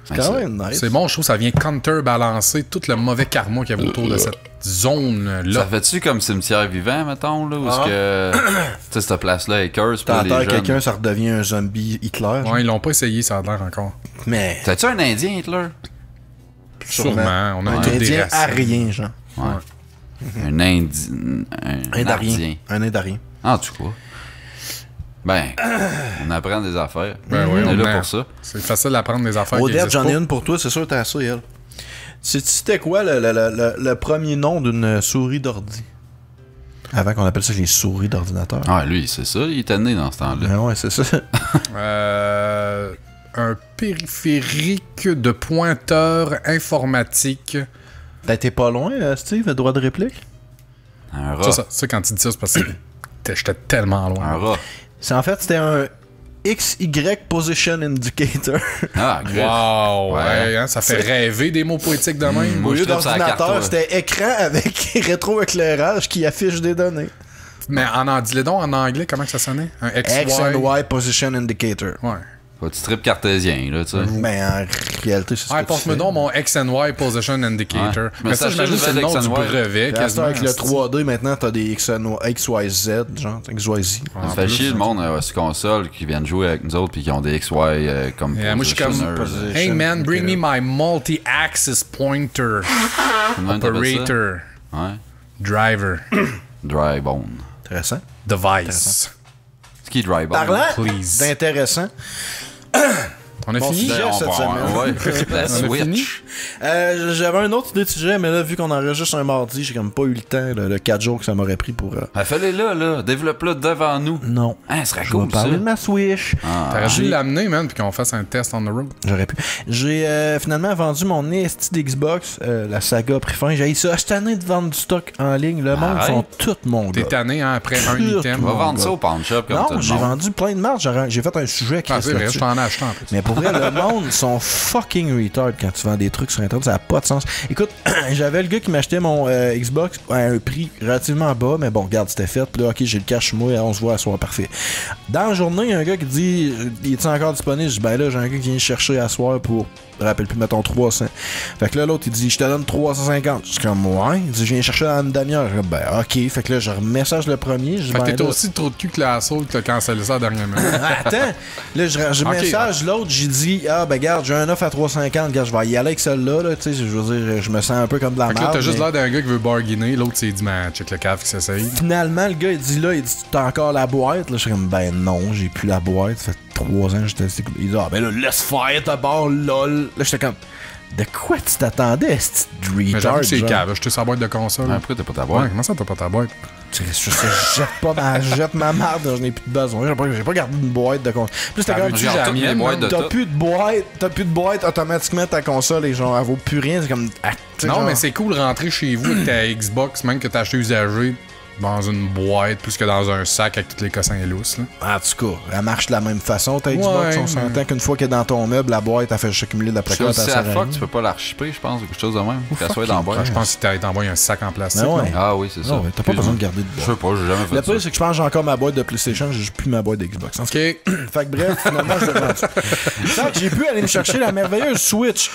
C'est quand même nice. C'est bon, je trouve que ça vient counterbalancer tout le mauvais karma qu'il y avait autour de cette zone-là. Ça fait-tu comme cimetière vivant, mettons, là, où ce que. Tu sais, cette place-là est curse pour les T'enterres jeunes. quelqu'un, ça redevient un zombie Hitler. genre. Ouais, ils l'ont pas essayé, ça a l'air encore. Mais T'as-tu un Indien, Hitler? Sûrement. On a un toutes des Indien racines. arien, genre. Ouais. Un Indien. Un darien. Un Indarien. En tout cas. Ben, on apprend des affaires. Ben oui, on est on là a- pour ça. C'est facile d'apprendre des affaires qui Odette, existent j'en ai pas. une pour toi, c'est sûr que t'as ça, elle. C'était quoi le premier nom d'une souris d'ordi? Avant qu'on appelle ça les souris d'ordinateur. Ah, lui, c'est ça, il était né dans ce temps-là. Ben ouais, c'est ça. Un périphérique de pointeur informatique. T'es pas loin, Steve, le droit de réplique? Un rat. Ça, quand tu dis ça, c'est parce que j'étais tellement Un loin. rat. C'était un XY Position Indicator. Ah, grave. Wow! Ouais. Ouais, hein, ça fait rêver des mots poétiques de même. Moi, Au je lieu tripe sur la d'ordinateur, carte, c'était écran avec rétroéclairage qui affiche des données. Mais dis-le donc en anglais, comment que ça sonnait? Un X, X Y. and Y Position Indicator. Ouais. Pas du trip cartésien, là, tu sais. Ben, en réalité, c'est ce Ouais, que tu passe-moi fais. donc mon X and Y Position Indicator. Ouais. Mais ça, j'imagine que c'est le nom X and du Y. brevet. Puis à ce temps, quasiment. avec le 3D, maintenant, t'as des XYZ, genre, XYZ. Ça fait chier le monde sur console qui viennent jouer avec nous autres puis qui ont des XY comme Yeah, moi, je suis comme, positionneurs. hey man, bring me my multi-axis pointer Comment t'appelles ça? operator Ouais. driver Dry bone. Intéressant. device. C'est qui dry bone? Parlant Please. d'intéressant, On a Bon fini? sujet. cette semaine. Ouais, la On a fini? Switch. j'avais un autre idée de sujet, mais là, vu qu'on enregistre un mardi, j'ai comme pas eu le temps, le 4 jours que ça m'aurait pris pour... Fallait-le, là. Développe-le devant nous. Non. Hein, ce serait Je vais cool, ça. parler de ma Switch. T'aurais dû l'amener, man, puis qu'on fasse un test on the road. J'aurais pu. J'ai finalement vendu mon esti d'Xbox. La saga a pris fin. J'ai ça. Cette année de vendre du stock en ligne. Le monde Arrête. sont tout mon T'es gars. tanné, hein, après un Tout item. On va Mon vendre gars. ça au pawn shop comme tout Non, le j'ai monde. vendu plein de marques. J'ai fait un sujet Ah, Chris, c'est vrai, là-dessus. je t'en ai acheté en plus. Mais pour vrai, le monde sont fucking retard quand tu vends des trucs sur Internet. Ça n'a pas de sens. Écoute, j'avais le gars qui m'achetait mon Xbox à un prix relativement bas, mais bon, regarde, c'était fait. Puis là, ok, j'ai le cash sur moi, on se voit à soir, parfait. Dans la journée, il y a un gars qui dit, il est encore disponible? Je dis, ben là, j'ai un gars qui vient chercher à soir pour, je me rappelle plus, mettons 300. Fait que là, l'autre, il dit, je te donne 350. Je suis comme, ouais. Il dit, je viens chercher dans une demi-heure. Je dis, ben, ok. Fait que là, je remessage le premier. Je dis, Fait que ben, t'étais là, aussi trop de cul que la sauce que t'as cancellé ça à la dernière minute. Attends, là, je Ok. message l'autre, j'ai dit, ah, ben, garde, j'ai un offre à 350, garde, je vais y aller avec celle-là, là, tu sais, je veux dire, je me sens un peu comme de la Fait que là, merde. t'as juste mais l'air d'un gars qui veut bargainer. L'autre s'est dit, man, check le cave qui s'essaye. Finalement, le gars, il dit, t'as encore la boîte, là, je suis comme, ben, non, j'ai plus la boîte, ça fait 3 ans que j'étais. Il dit, ah, ben là, laisse faire ta barre, lol. Là, j'étais comme, de quoi tu t'attendais, ce Mais j'avoue retard, que c'est genre? cave. Acheter sa boîte de console. Ouais, pourquoi t'as pas ta Ouais, boîte? comment ça, t'as pas ta boîte? Je jette ma marde, je n'ai plus de besoin. J'ai pas gardé une boîte de console. Plus t'es T'as comme, vu-tu Genre, la toutes les mienne, boîtes de t'as tout. plus de boîte, automatiquement ta console et genre, elle vaut plus rien. C'est comme, ah, tu sais, Non, genre- mais c'est cool de rentrer chez vous avec ta Xbox, même que t'as acheté usagé, dans une boîte, plus que dans un sac avec tous les cossins lousses. Là. En tout cas, elle marche de la même façon, ta Xbox. Ouais, On mais- s'entend qu'une fois qu'elle est dans ton meuble, la boîte, elle fait juste accumuler de la Parce plaquette. que si c'est à fuck, tu peux pas la reshipper, je pense, ou quelque chose de même. Qu'elle soit dans la boîte. Je pense que t'as envoyé un sac en plastique. Ben ouais. non? Ah oui, c'est ça. Non, ouais, t'as pas besoin de garder de Je boîte. sais pas, j'ai jamais Le fait ça. pire, c'est que je pense que j'ai encore ma boîte de PlayStation, j'ai juste plus ma boîte d'Xbox. En tout Ok. cas, fait que bref, finalement, je l'ai vendu. Fait que j'ai pu aller me chercher la merveilleuse Switch.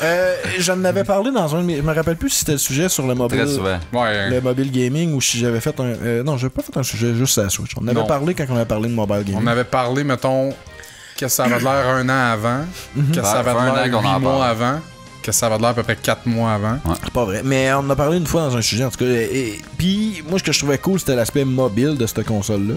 J'en avais parlé dans un de mes... Je me rappelle plus si c'était le sujet sur le mobile. Très souvent. Ouais. Le mobile gaming ou si j'avais fait un... non, j'avais pas fait un sujet juste à la Switch. On avait Non. parlé quand on avait parlé de mobile gaming. On avait parlé, mettons, qu'est-ce que ça avait de l'air un an avant, qu'est-ce que ça avait Fait un de an l'air qu'on en 8 mois parle. avant, qu'est-ce que ça avait de l'air à peu près 4 mois avant. C'est pas vrai. Mais on en a parlé une fois dans un sujet, en tout cas. Puis, moi, ce que je trouvais cool, c'était l'aspect mobile de cette console-là.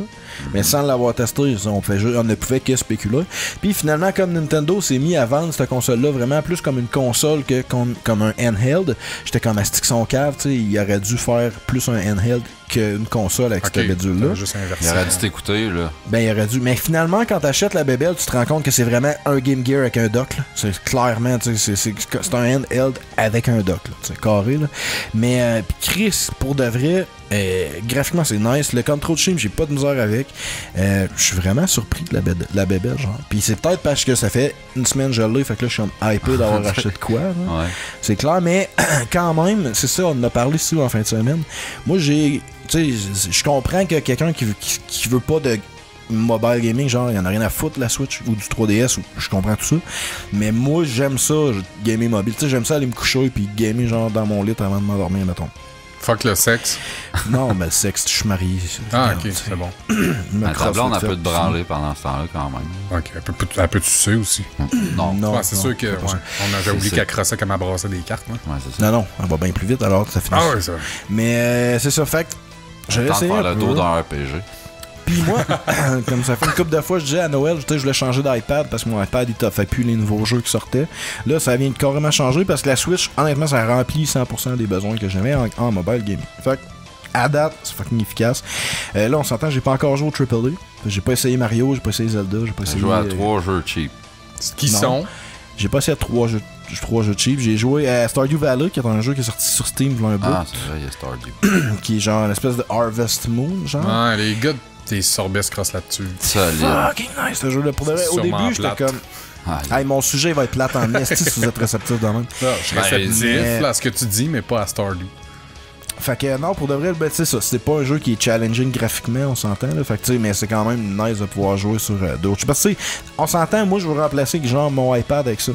Mais sans l'avoir testé, on ne pouvait que spéculer. Puis, finalement, comme Nintendo s'est mis à vendre cette console-là vraiment plus comme une console que comme un handheld, j'étais comme astique son cave, tu sais. Il aurait dû faire plus un handheld qu'une console avec cette bidule-là. Juste Il inversé. aurait dû t'écouter, là. Ben, il aurait dû. Mais finalement, quand t'achètes la bébelle, tu te rends compte que c'est vraiment un Game Gear avec un dock. Là. C'est clairement, tu sais, c'est un handheld avec un dock. C'est carré. Là. Mais pis Chris, pour de vrai, graphiquement, c'est nice. Le control scheme, j'ai pas de misère avec. Je suis vraiment surpris de la bébelle, genre. Puis c'est peut-être parce que ça fait une semaine que je l'ai, fait que là, je suis hypé d'avoir acheté de quoi. Là. Ouais. C'est clair, mais quand même, c'est ça, on en a parlé ici en fin de semaine. Moi, tu sais, je comprends que quelqu'un qui veut pas de mobile gaming, genre, il y en a rien à foutre de la Switch ou du 3DS, je comprends tout ça. Mais moi, j'aime ça, gamer mobile. Tu sais, j'aime ça aller me coucher puis gamer, genre, dans mon lit avant de m'endormir, mettons. Fuck le sexe. Non, mais le sexe, je suis marié. Ah, ok, c'est bon. Ta blonde, elle peut te branler pendant ce temps-là, quand même. Ok, elle peut sucer aussi. Non. Non, Ouais, c'est sûr que c'est pas ça. on avait oublié qu'elle crossait comme elle brassait des cartes. Hein? Ouais, c'est ça. Non, elle va bien plus vite, alors ça finit. Ah ouais, ça. Mais c'est ça, fait que j'ai Temps de essayé faire un le peu. tour d'un RPG. Puis moi, comme ça fait une couple de fois, je disais à Noël, je voulais changer d'iPad parce que mon iPad, il t'offrait plus les nouveaux jeux qui sortaient. Là, ça vient de carrément changer parce que la Switch, honnêtement, ça remplit 100% des besoins que j'avais en mobile gaming. Fait que, à date, c'est fucking efficace. Là, on s'entend, j'ai pas encore joué au AAA. J'ai pas essayé Mario, j'ai pas essayé Zelda, j'ai pas J'ai essayé... joué à 3 jeux cheap. Qui Non. sont J'ai pas essayé à 3 jeux cheap. J'ai joué à Stardew Valley, qui est un jeu qui est sorti sur Steam il y a un bout, Ah, c'est vrai, il y a Stardew. qui est genre une espèce de Harvest Moon, genre. Ouais, les gars, tes sorbets se crossent là-dessus. Solide. Fucking nice ce jeu-là. Pour de vrai, au Sûrement début, j'étais plate. comme... Ah, Hey, mon sujet va être plate en esti si vous êtes réceptif de même. Je suis Ben, réceptif mais- là, à ce que tu dis, mais pas à Stardew. Fait que non, pour de vrai, ben, c'est ça. C'est pas un jeu qui est challenging graphiquement, on s'entend. Là. Fait que, tu sais, mais c'est quand même nice de pouvoir jouer sur d'autres. Parce que, tu sais, on s'entend, moi, je veux remplacer genre mon iPad avec ça.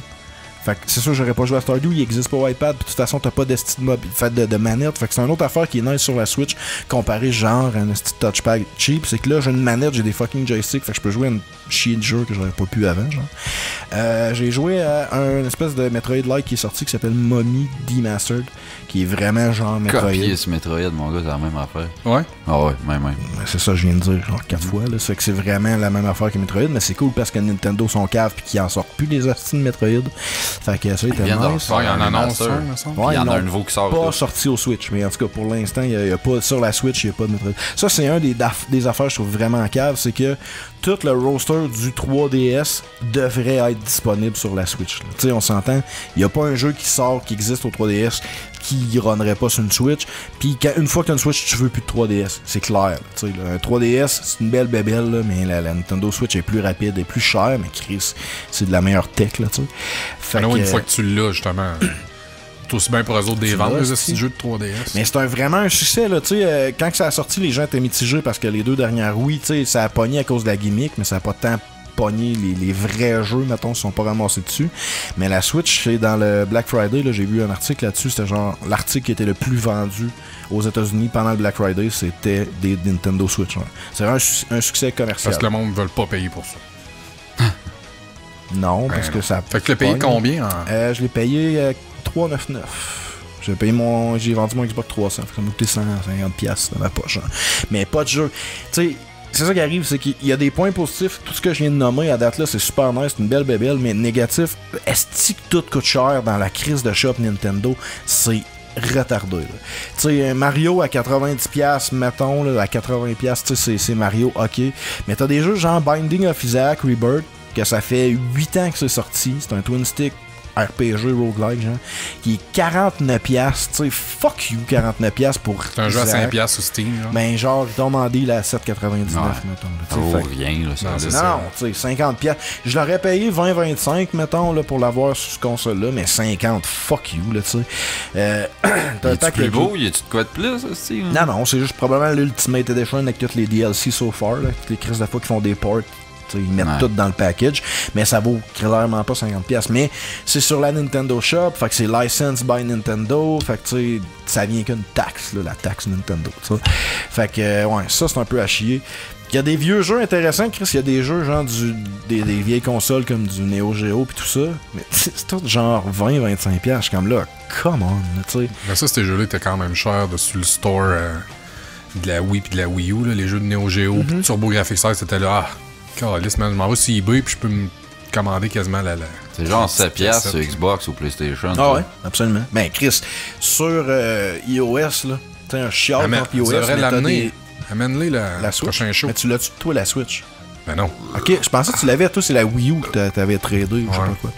Fait que c'est sûr, j'aurais pas joué à Stardew, il existe pas au iPad, puis de toute façon, t'as pas d'esti de manette. Fait que c'est une autre affaire qui est nice sur la Switch, comparé genre à un esti de touchpad cheap. C'est que là, j'ai une manette, j'ai des fucking joysticks, fait que je peux jouer à une chier de jeu que j'aurais pas pu avant, genre. J'ai joué à un espèce de Metroid-like qui est sorti qui s'appelle Mommy Demastered, qui est vraiment genre Metroid. copier ce Metroid, mon gars, c'est la même affaire. Ouais. Ah ouais, même. Ouais, c'est ça, je viens de dire, genre 4 fois. Là. Ça fait que c'est vraiment la même affaire que Metroid, mais c'est cool parce que Nintendo sont cave puis qu'ils en sortent plus des hosties de Metroid. Fait que ça, il était viennent de nice. refaire Il y en un annonce remaster. un, me semble. Ouais, Il y en ils a un l'ont nouveau qui sort. pas là. sorti au Switch, mais en tout cas, pour l'instant, il y a pas sur la Switch, il n'y a pas de Metroid. Ça, c'est un des affaires que je trouve vraiment cave, c'est que tout le roster du 3DS devrait être disponible sur la Switch. Tu sais, on s'entend, il n'y a pas un jeu qui sort, qui existe au 3DS, qui runnerait pas sur une Switch. Puis une fois que tu as une Switch, tu veux plus de 3DS. C'est clair. Tu sais, là, un 3DS, c'est une belle bébelle, là, mais la Nintendo Switch est plus rapide et plus chère, mais Chris, c'est de la meilleure tech. Là, tu sais. Fait Ah non, une que- fois que tu l'as, justement. C'est aussi bien pour eux autres des Tu ventes, l'as, les si. petits jeux de 3DS. Mais c'est vraiment un succès, là, tu sais, quand ça a sorti, les gens étaient mitigés parce que les deux dernières, oui, tu sais, ça a pogné à cause de la gimmick, mais ça a pas tant pogné les vrais jeux, mettons, se sont pas ramassés dessus. Mais la Switch, c'est dans le Black Friday, là, j'ai vu un article là-dessus, c'était genre, l'article qui était le plus vendu aux États-Unis pendant le Black Friday, c'était des Nintendo Switch. Ouais. C'est vraiment un succès commercial. Parce que le monde ne veut pas payer pour ça. Non, parce Ben que non. ça. Fait que tu l'as payé pogne. combien en... Je l'ai payé 3,99. J'ai vendu mon Xbox 300. Ça m'a coûté 150$ dans ma poche. Hein. Mais pas de jeu. Tu sais, c'est ça qui arrive, c'est qu'il y a des points positifs. Tout ce que je viens de nommer à date là, c'est super nice, c'est une belle bébelle, mais négatif, est-ce que tout coûte cher dans la crise de shop Nintendo? C'est retardé. Tu sais, Mario à 90$, mettons, là, à 80$, tu sais, c'est Mario, ok. Mais t'as des jeux genre Binding of Isaac Rebirth, que ça fait 8 ans que c'est sorti. C'est un twin stick RPG roguelike, genre, qui est 49$. Tu sais, fuck you, 49$ pour. C'est un jeu à Isaac. 5$ sur Steam. Là. Ben, genre, ils t'ont demandé la 7,99$, Ouais. mettons. là, tu sais, Oh, fait que- rien, là, ça. Non, là. c'est ça. non, tu sais, 50$. Je l'aurais payé 20-25$, mettons, là, pour l'avoir sur ce console-là, mais 50$, fuck you, là, tu sais. T'as un Es-tu pack plus de beau? jeux- Y a-tu de quoi de plus, aussi? Non, non, c'est juste probablement l'Ultimate Edition avec toutes les DLC so far, là, toutes les crises de fois qui font des ports. Tu sais, ils mettent Ouais. tout dans le package, mais ça vaut clairement pas 50$. Mais c'est sur la Nintendo Shop, fait que c'est licensed by Nintendo, fait que tu sais, ça vient qu'une taxe, là, la taxe Nintendo, tu sais. Fait que, ouais, ça c'est un peu à chier. Il y a des vieux jeux intéressants, Chris, il y a des jeux genre des vieilles consoles comme du Neo Geo pis tout ça, mais c'est tout genre 20-25$, je suis comme là, come on, là, tu sais. Mais ça, ces jeux-là étaient quand même chers dessus le store de la Wii puis de la Wii U. Là, les jeux de Neo Geo Mm-hmm. puis de Turbo Graphics 16, c'était là. Ah, calisse, man, je m'en vais sur eBay puis je peux me commander quasiment la. C'est genre 7$ cassette. sur Xbox ou PlayStation. Ah ouais, absolument. Ben Chris, sur iOS, là, un chial contre Tu iOS, devrais mais t'as l'amener. Amène-les la le Switch. prochain show. Mais tu l'as-tu, toi, la Switch? Ben non. Ok, je pensais que tu l'avais, toi, c'est la Wii U que t'avais tradé, ou je sais Ouais. pas quoi.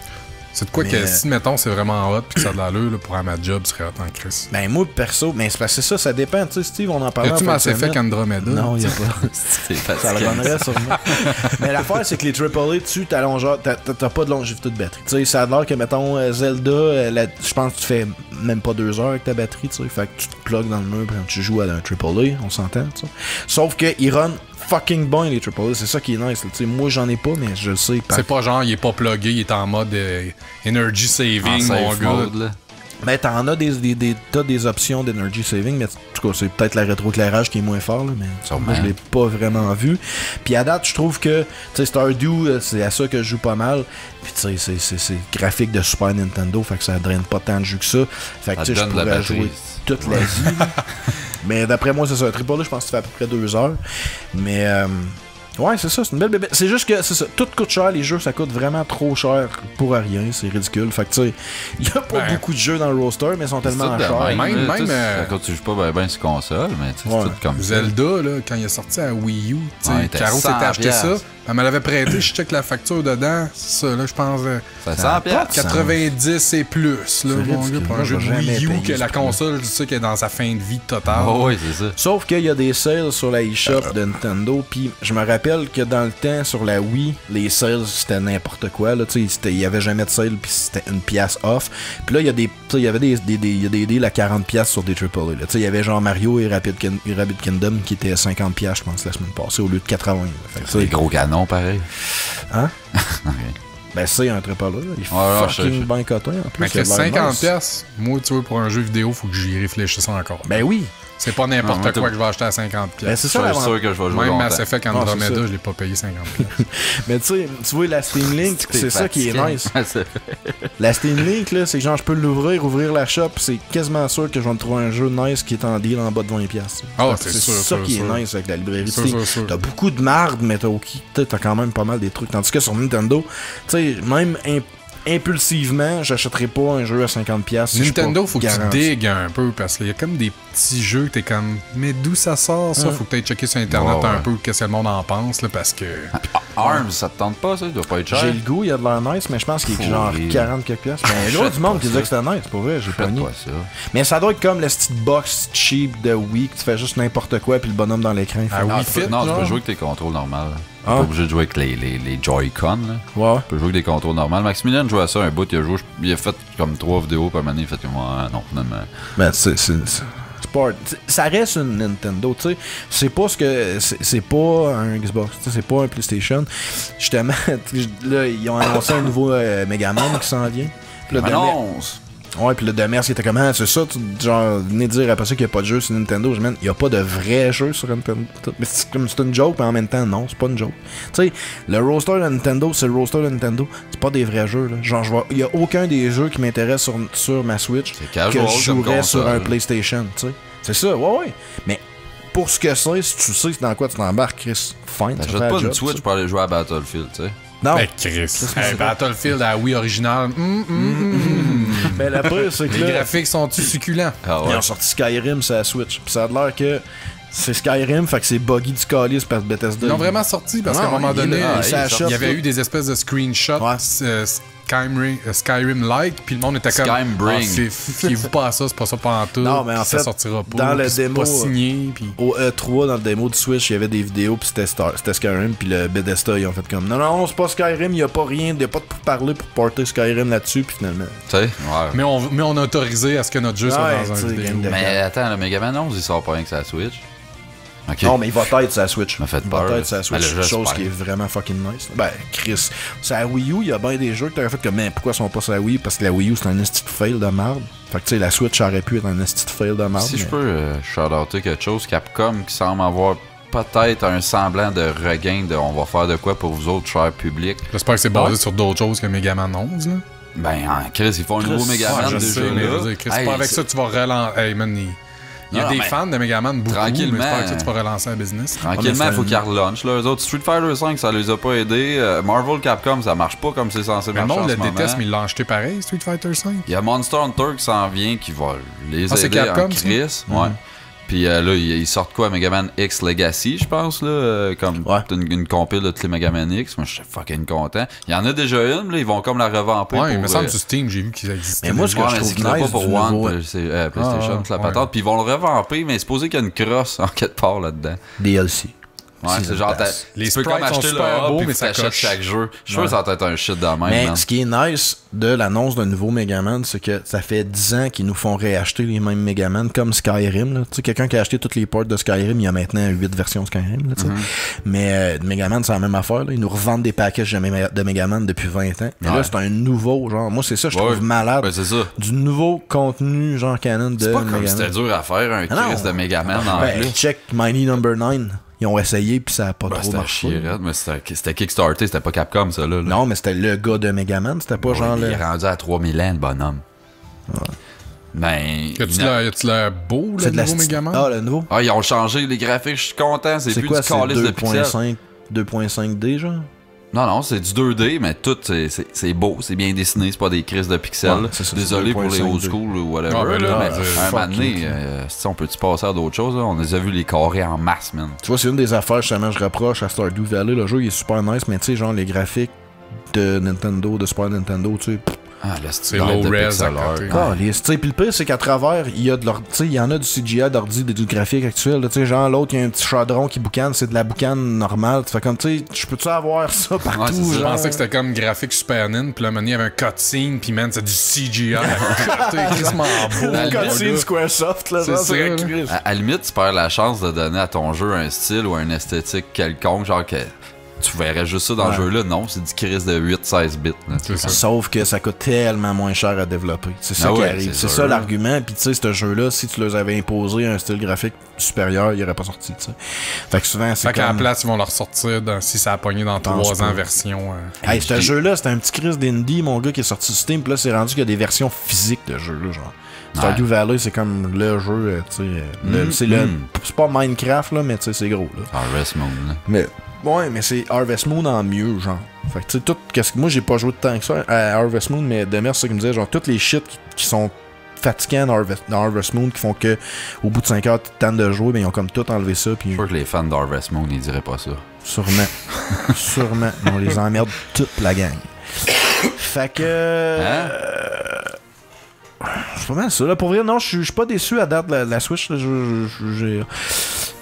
C'est de quoi Mais, que si, mettons, c'est vraiment hot puis que ça a de l'allure là, pour un ma job, serait hot en Chris. Ben, moi, perso, mais c'est parce que ça dépend, tu sais, Steve, on en parlait. Y'a-tu en fin de Mass Effect semaine. Andromeda? Non, il a pas. C'est Ça le fatiguant. donnerait sûrement. Mais l'affaire, c'est que les AAA, dessus, t'as pas de longévité de batterie. Tu sais, ça a l'air que, mettons, Zelda, je pense que tu fais même pas 2 heures avec ta batterie, tu sais. Fait que tu te plugues dans le mur quand tu joues à un AAA, on s'entend, tu sais. Sauf que ils run fucking bien, les AAA. C'est ça qui est nice. Tu sais, moi, j'en ai pas, mais je le sais. C'est pas genre, il est pas plugué, il est en mode energy En saving, mon safe gars. mode, là. Ben, t'as des options d'energy saving, mais en tout cas, c'est peut-être le rétroéclairage qui est moins fort, là, mais Sûrement. moi, je l'ai pas vraiment vu. Puis à date, je trouve que, tu sais, Stardew, c'est à ça que je joue pas mal. Puis tu sais, c'est graphique de Super Nintendo, fait que ça draine pas tant de jus que ça. Fait que Ça tu sais, je donne de la pourrais batterie. jouer toute la vie. là. Mais d'après moi, c'est ça. AAA, je pense que ça fait à peu près 2 heures. Mais... ouais, c'est ça, c'est une belle bébé. C'est juste que c'est ça, tout coûte cher, les jeux, ça coûte vraiment trop cher pour rien, c'est ridicule. Fait que tu sais, il y a pas Ben, beaucoup de jeux dans le roster, mais ils sont tellement C'est tout de chers. Même, là, tu sais, même, quand tu joues pas ben sur console, mais tu sais, Ouais. c'est tout comme ça. Zelda, là, quand il est sorti à Wii U, tu Ouais, il sais, était Caro s'était 100 acheté ça. piastres. Elle me l'avait prêté, je check la facture dedans. C'est ça, là, je pense. Ça Ça a 100 piastres. 90 et plus, là, C'est mon gars, ridicule. pour Moi, un jeu de je vais jamais Wii U, payer que ce la prix-là. console, je sais qu'elle est dans sa fin de vie totale. Oh, oui, c'est ça. Sauf qu'il y a des sales sur la eShop de Nintendo, puis je me rappelle que dans le temps, sur la Wii, les sales, c'était n'importe quoi, là, tu sais, il y avait jamais de sale, puis c'était une pièce off. Puis là, il y a des, tu sais, il y avait des deals à 40 pièces sur des AAA, là. Tu sais, il y avait genre Mario et Rabbit Kingdom qui étaient à 50 pièces, je pense, la semaine passée, au lieu de 80. Là. Fait que, C'est des tu sais, gros canons, pareil. hein? Ok. Ben, c'est un AAA, là. Il est Ouais, je fucking sais. bien coté, en plus. Mais il a que l'air 50 nice. pièces, moi, tu vois, pour un jeu vidéo, faut que j'y réfléchisse encore. Ben oui. C'est pas n'importe Non, moi, quoi que je vais acheter à 50 Ben, pièces. c'est Je ça, suis l'avantage. sûr que je vais jouer Même longtemps. Mass Effect c'est ça. Andromeda, je l'ai pas payé 50 pièces. Mais tu sais, tu vois, la Steam Link, c'est ça qui est fatigant. nice. C'est- La Steam Link, là, c'est que genre, je peux l'ouvrir, ouvrir la shop, c'est quasiment sûr que je vais me trouver un jeu nice qui est en deal en bas de 20$. Ah, c'est c'est sûr, ça sûr, qui sûr. est nice avec la librairie Sûr, Steam. sûr, sûr. T'as beaucoup de marde, mais t'as quand même pas mal des trucs. Tandis que sur Nintendo, tu sais, même impulsivement, j'achèterais pas un jeu à 50$. si je suis Nintendo, pas faut que tu garanti. digues un peu parce qu'il y a comme des petits jeux que t'es comme, mais d'où ça sort ça? Faut que t'ailles checker sur Internet Ouais, un ouais. peu qu'est-ce que le monde en pense là, parce que. Arms, ça te tente pas, ça? Il doit pas être cher. J'ai le goût, il y a de l'air nice, mais je pense qu'il est Faut genre rire. 40 quelques piastres. Mais il y a du monde qui disait que c'était nice, pour vrai, j'ai pas Faites nié. pas ça. Mais ça doit être comme la petite box cheap de Wii que tu fais juste n'importe quoi puis le bonhomme dans l'écran. il fait- Ah, Non, Wii tu peux, Fit, non, tu genre? peux jouer avec tes contrôles normaux. Tu Ah. pas obligé de jouer avec les Joy-Con. Là. Ouais. Tu peux jouer avec des contrôles normaux. Maximilien jouait à ça un bout, il a fait comme 3 vidéos par année, il a fait comme non, finalement. Ben, c'est pas... Ça reste une Nintendo, tu sais. C'est pas ce que... C'est pas un Xbox, tu sais, c'est pas un PlayStation. Justement, là, ils ont annoncé un nouveau Megaman qui s'en vient. Puis là, Annonce! Ouais, puis le Demers, il était comment? C'est ça, genre, venez dire après ça qu'il n'y a pas de jeu sur Nintendo. Je me dis, il n'y a pas de vrai jeu sur Nintendo. Mais c'est comme c'est une joke, mais en même temps, non, c'est pas une joke. Tu sais, le roster de Nintendo, c'est le roster de Nintendo. C'est pas des vrais jeux, là. Genre, il n'y a aucun des jeux qui m'intéresse sur ma Switch C'est que casual je comme jouerais sur console. un PlayStation, tu sais. C'est ça, ouais. Mais pour ce que c'est, si tu sais dans quoi tu t'embarques, Chris, fine. ça T'achètes fait pas la une job, Switch ça. pour aller jouer à Battlefield, tu sais. Non, Ben, Chris. Hey, Battlefield à Wii original. mais la preuve, c'est que Les là, graphiques sont-tu succulents? Ah ils ouais. ont sorti Skyrim sur la Switch. Puis ça a l'air que c'est Skyrim, fait que c'est buggy du calice parce que Bethesda. Ils l'ont vraiment sorti parce qu'à un Non, moment il est donné, là, il ça est achète, il y avait là. eu des espèces de screenshots Ouais. Skyrim-like, puis le monde était comme Skyrim-bring. fiez-vous pas à ça, c'est pas ça pas en tout. Non, mais en ça fait, sortira pas. dans le puis c'est démo, pas signé, puis Au E3, dans le démo de Switch, il y avait des vidéos, puis c'était Skyrim, puis le Bethesda, ils ont fait comme non, c'est pas Skyrim, il y a pas rien, il y a pas de parler pour porter Skyrim là-dessus, puis finalement. Tu sais, ouais. mais on a autorisé à ce que notre jeu soit Ouais, dans un tu sais, vidéo. game de- Mais attends, le Megaman 11, il sort pas rien que sa Switch. Ok. Non, mais il va être sa Switch. m'a fait Il va peur. être sa Switch, Ben, là, chose j'espère. qui est vraiment fucking nice. Ben, Chris, c'est la Wii U, il y a bien des jeux que t'aurais fait comme, mais pourquoi ils sont pas sur la Wii? Parce que la Wii U, c'est un esti de fail de merde. Fait que, tu sais, la Switch aurait pu être un esti de fail de merde. Si je mais- peux shout-outer quelque chose, Capcom qui semble avoir peut-être un semblant de regain de on va faire de quoi pour vous autres, chers publics. J'espère que c'est basé Ouais. sur d'autres choses que Megaman 11. Là. Ben, Chris, ils font un nouveau Megaman je déjà. sais, mais je là. veux dire, Chris, Hey, pas avec c'est- ça que tu vas relancer. Hey, man, il y a Non, des mais fans de Megaman beaucoup, mais tranquillement, j'espère que ça, tu vas relancer un business. Tranquillement, Ouais, il faut mais qu'ils relaunchent. Eux autres, Street Fighter 5, ça les a pas aidés. Marvel Capcom, ça marche pas comme c'est censé Mais le marcher monde en le ce moment. déteste, mais ils l'ont acheté pareil, Street Fighter 5. Il y a Monster Hunter qui s'en vient, qui va les Ah, c'est aider Capcom, en ça? crise. Ouais. Puis là, ils sortent quoi? Megaman X Legacy, je pense, là. Comme une compile de tous les Megaman X. Moi, je suis fucking content. Il y en a déjà une, là. Ils vont comme la revamper. Ouais, il me semble sur Steam, j'ai vu qu'ils existaient. Mais moi, ce que je trouve nice pas pour du One, nouveau... PlayStation, la patente. Puis ils vont le revamper, mais supposé qu'il y a une crosse en quelque part là-dedans. DLC. Ouais, c'est genre, les tu peux sprites comme sont acheter super le beaux, puis mais tu ça t'achètes coche. chaque jeu. Je suis sûr que ça va être un shit de même. Mais man. ce qui est nice de l'annonce d'un nouveau Megaman, c'est que ça fait 10 ans qu'ils nous font réacheter les mêmes Megaman, comme Skyrim. Là. Tu sais, quelqu'un qui a acheté toutes les ports de Skyrim, il y a maintenant 8 versions de Skyrim. Là, Mais Megaman, c'est la même affaire. Là. Ils nous revendent des packages de Megaman depuis 20 ans. Mais là, c'est un nouveau genre. Moi, c'est ça, je trouve malade. Ouais, c'est ça. Du nouveau contenu, genre canon de C'est pas Megaman. comme c'était dur à faire un Chris de Megaman en plus. Check Mighty Number 9. Ils ont essayé, puis ça a pas trop C'était marché. chier, mais c'était Kickstarter, c'était pas Capcom, ça, là. Non, mais c'était le gars de Megaman, c'était pas genre Il le... est rendu à 3000 ans, le bonhomme. Ben... Y'a-tu l'air beau, le nouveau Megaman? Ah, le nouveau? Ah, ils ont changé les graphiques, je suis content, c'est plus quoi, du calice de c'est pixels. 2.5D, genre? Non, c'est du 2D, mais tout, c'est beau, c'est bien dessiné, c'est pas des crises de pixels. Ouais, c'est ça, Désolé c'est pour les 2.5D. old school ou whatever, Ah, ben là, mais fuck un moment donné, on peut-tu passer à d'autres choses, là? On les a vu les carrés en masse, man. Tu vois, c'est une des affaires, justement, je reproche à Stardew Valley. Le jeu, il est super nice, mais tu sais, genre, les graphiques de Nintendo, de Super Nintendo, tu sais... Ah, là, c'est low res à côté. Puis le pire, c'est qu'à travers, il y a de leur, il y en a du CGI d'ordi, du graphique actuel. Tu sais, genre l'autre, il y a un petit chaudron qui boucane, c'est de la boucane normale. Tu fais comme, tu sais, je peux-tu avoir ça partout? Je genre? pensais que c'était comme graphique Super Nin, puis là, il y avait un cutscene, puis man, c'est du CGI à côté, crissement beau. Cutscene Squaresoft, là. C'est ça, là. À la limite, tu perds la chance de donner à ton jeu un style ou un esthétique quelconque, genre que tu verrais juste ça dans le jeu-là. Non, c'est du Chris de 8-16 bits. Là, sauf que ça coûte tellement moins cher à développer. C'est ça qui arrive. C'est ça l'argument. Puis tu sais, ce jeu-là, si tu leur avais imposé un style graphique supérieur, il aurait pas sorti. T'sais. Fait que souvent, c'est qu'à la place, ils vont le ressortir si ça a pogné dans 3 ans version. Hey, ce jeu-là, c'était un petit Chris d'indie, mon gars, qui est sorti sur Steam. Puis là, c'est rendu qu'il y a des versions physiques de jeu-là, genre. Stardew Valley, c'est comme le jeu, tu sais. C'est pas Minecraft, là, mais tu sais, c'est gros, là. Harvest Moon, là. Mais... Ouais, mais c'est Harvest Moon en mieux, genre. Fait que tu sais, tout. Moi, j'ai pas joué de temps que ça à Harvest Moon, mais Demers, c'est ça qu'il me disait, genre, toutes les shit qui sont fatigants dans Harvest Moon, qui font que au bout de 5 heures, tu tentes de jouer, ben ils ont comme tout enlevé ça. Puis... Je suis sûr que les fans d'Harvest Moon, ils diraient pas ça. Sûrement. Sûrement. On les emmerde toute la gang. Fait que. C'est pas mal ça. Là, pour vrai, non, je suis pas déçu à date de la Switch. Là,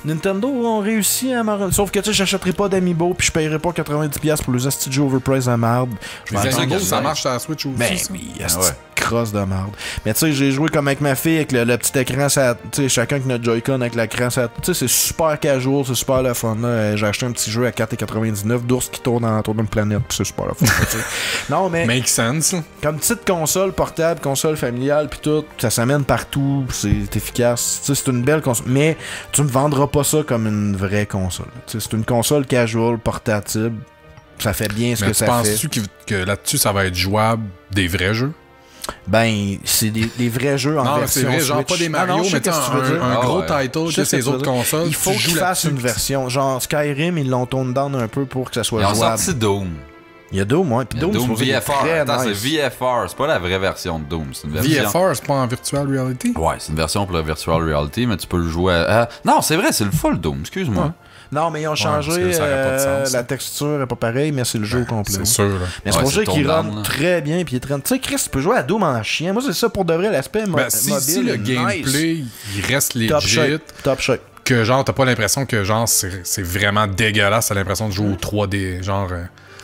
Nintendo ont réussi à m'en... Sauf que tu sais, j'achèterai pas d'Amiibo puis je paierai pas 90$ pour les astuces overprice à marde. Les Amiibo, ça marche sur la Switch aussi. Ben oui, crosse de marde. Mais tu sais, j'ai joué comme avec ma fille avec le petit écran, tu sais, chacun avec notre Joy-Con avec l'écran, tu sais, c'est super casual, c'est super le fun. Là. J'ai acheté un petit jeu à 4,99$ d'ours qui tourne autour d'une planète, puis c'est super le fun. Non, mais make sense. Comme petite console portable, console familiale, puis tout, ça s'amène partout, c'est efficace. Tu sais, c'est une belle console, mais tu me vendras pas ça comme une vraie console. Tu sais, c'est une console casual, portative. Ça fait bien ce que ça fait. Penses-tu que là-dessus, ça va être jouable des vrais jeux? Ben, c'est des vrais jeux en version c'est vrai, Switch. genre pas des Mario, mais un gros title que ces autres consoles. Il faut qu'ils fassent une version. Genre Skyrim, ils l'ont tourné down un peu pour que ça soit jouable. Ils ont sorti Doom. Il y a Doom, ouais. Puis Doom, VFR. Attends, nice. c'est VFR. C'est pas la vraie version de Doom. C'est une version... VFR, c'est pas en virtual reality? Ouais, c'est une version pour la virtual reality, mais tu peux le jouer à... Non, c'est vrai, c'est le full Doom, excuse-moi. Ouais. Non, mais ils ont changé, la texture est pas pareille, mais c'est le jeu au complet. C'est sûr. Là. Mais c'est pour ça qu'il rentre très bien, puis il est très... Tu sais, Chris, tu peux jouer à Doom en chien. Moi, c'est ça pour de vrai, l'aspect mobile. Si le gameplay, il reste legit... Top shape. Que genre, t'as pas l'impression que genre c'est vraiment dégueulasse, t'as l'impression de jouer au 3D, genre...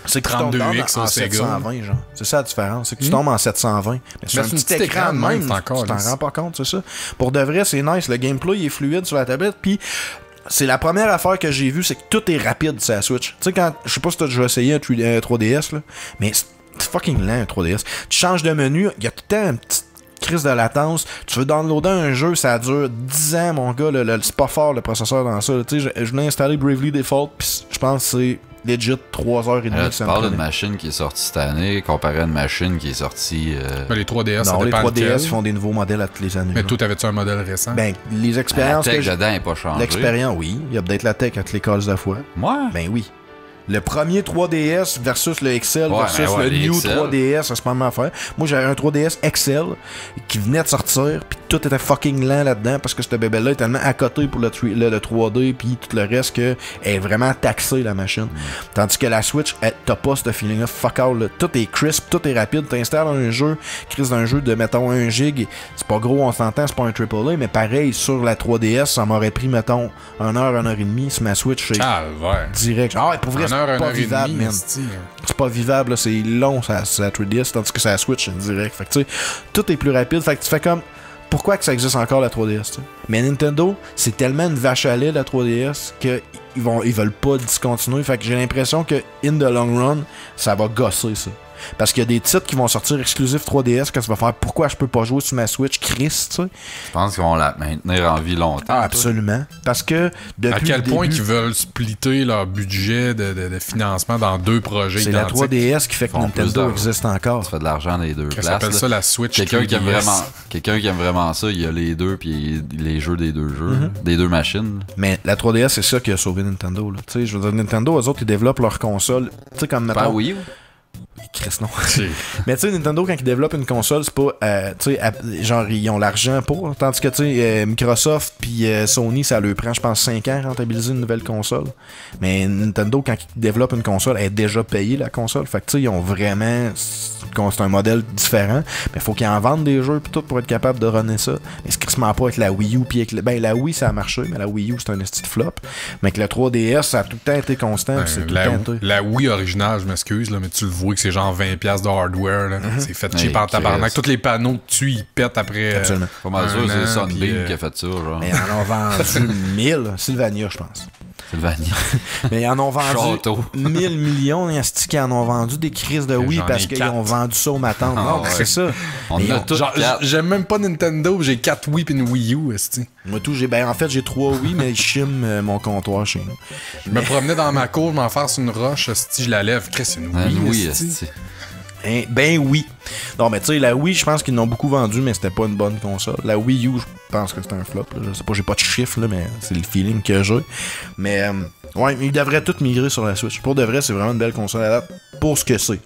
C'est que 32X en 720, genre. C'est ça la différence. C'est que tu tombes en 720. Mais sur un petit écran de même, tu t'en rends pas compte, c'est ça. Pour de vrai, c'est nice. Le gameplay est fluide sur la tablette. Puis, c'est la première affaire que j'ai vue, c'est que tout est rapide sur la Switch. Tu sais, quand. Je sais pas si t'as déjà essayé un 3DS, là. Mais c'est fucking lent, un 3DS. Tu changes de menu, il y a tout le temps un petit crise de latence. Tu veux downloader un jeu, ça dure 10 ans, mon gars. C'est pas fort le processeur dans ça. Tu sais, je venais installer Bravely Default, puis je pense que c'est legit 3h30. Là, tu parles d'une machine qui est sortie cette année comparé à une machine qui est sortie... Les 3DS, ça dépend les 3DS, lequel. Ils font des nouveaux modèles à toutes les années. Mais toi, t'avais-tu un modèle récent? Ben, les expériences... La tech dedans n'est pas changée. L'expérience, oui. Il y a peut-être la tech à toutes les cases de fois. Ouais. Ben oui. Le premier 3DS versus le XL versus le New XL. 3DS, c'est pas la même affaire. Moi, j'avais un 3DS XL qui venait de sortir, puis tout était fucking lent là-dedans parce que cette bébé-là est tellement à côté pour le 3D puis tout le reste que elle est vraiment taxée la machine. Tandis que la Switch, t'as pas ce feeling-là. Fuck all, là. Tout est crisp, tout est rapide. T'installes un jeu, Chris, d'un jeu de mettons 1 gig, c'est pas gros, on s'entend, c'est pas un AAA, mais pareil, sur la 3DS, ça m'aurait pris, mettons, 1 heure et demie sur ma Switch. Direct. Ah, pour vrai, c'est pas vivable, man. C'est pas vivable, là, c'est long, ça 3DS, tandis que ça Switch, c'est direct. Fait que tu sais, tout est plus rapide. Fait que tu fais comme. Pourquoi que ça existe encore la 3DS, t'sais? Mais Nintendo, c'est tellement une vache à lait la 3DS qu'ils veulent pas discontinuer. Fait que j'ai l'impression que in the long run, ça va gosser ça. Parce qu'il y a des titres qui vont sortir exclusifs 3DS que ça va faire pourquoi je peux pas jouer sur ma Switch, Chris, tu sais. Je pense qu'ils vont la maintenir en vie longtemps. Ah, absolument. Parce que depuis à quel point ils veulent splitter leur budget de financement dans 2 projets c'est identiques. la 3DS qui fait que Nintendo existe encore. Ça fait de l'argent des deux places. Ça s'appelle ça la Switch. Quelqu'un qui aime vraiment ça, il y a les deux puis les jeux des deux jeux, des deux machines. Mais la 3DS, c'est ça qui a sauvé Nintendo. Tu sais, je veux dire, Nintendo, eux autres, ils développent leur console. Tu sais, comme mettons. Pas Wii U. Chris, non. Mais tu sais, Nintendo, quand ils développent une console, c'est pas. Tu sais, genre, ils ont l'argent pour. Tandis que, tu sais, Microsoft puis Sony, ça leur prend, je pense, 5 ans à rentabiliser une nouvelle console. Mais Nintendo, quand ils développent une console, elle est déjà payée, la console. Fait que, tu sais, ils ont vraiment. C'est un modèle différent. Mais il faut qu'ils en vendent des jeux pis tout pour être capable de runner ça. Mais c'est crissement pas avec la Wii U. Pis avec la Wii, ça a marché, mais la Wii U, c'est un esti de flop. Mais avec la 3DS, ça a tout le temps été constant. C'est tout le temps la Wii originale, je m'excuse, là, mais tu le vois que c'est genre 20$ de hardware. Là. C'est fait cheap en tabarnak. Tous les panneaux que tu ils pètent après. Absolument. Pas mal sûr, c'est Sunbeam qui a fait ça. Genre. Mais ils en ont vendu 1000. Sylvania, je pense. Sylvania. Mais ils en ont vendu Château. 1000 millions. Il y a qui en ont vendu des crises de Wii parce qu'ils ont vendu ça au matin. Non, ouais. c'est ça. On a tout j'aime même pas Nintendo, j'ai 4 Wii et une Wii U. Moi, tout, en fait, j'ai 3 Wii, mais je chime mon comptoir chez nous. Je me promenais dans ma cour, je m'en faire sur une roche, je la lève. Chris, c'est une Wii. Ben oui. Non, mais tu sais, la Wii, je pense qu'ils l'ont beaucoup vendu, mais c'était pas une bonne console. La Wii U, je pense que c'était un flop. Là. Je sais pas, j'ai pas de chiffres, là, mais c'est le feeling que j'ai. Mais, ouais, ils devraient tout migrer sur la Switch. Pour de vrai, c'est vraiment une belle console à date pour ce que c'est.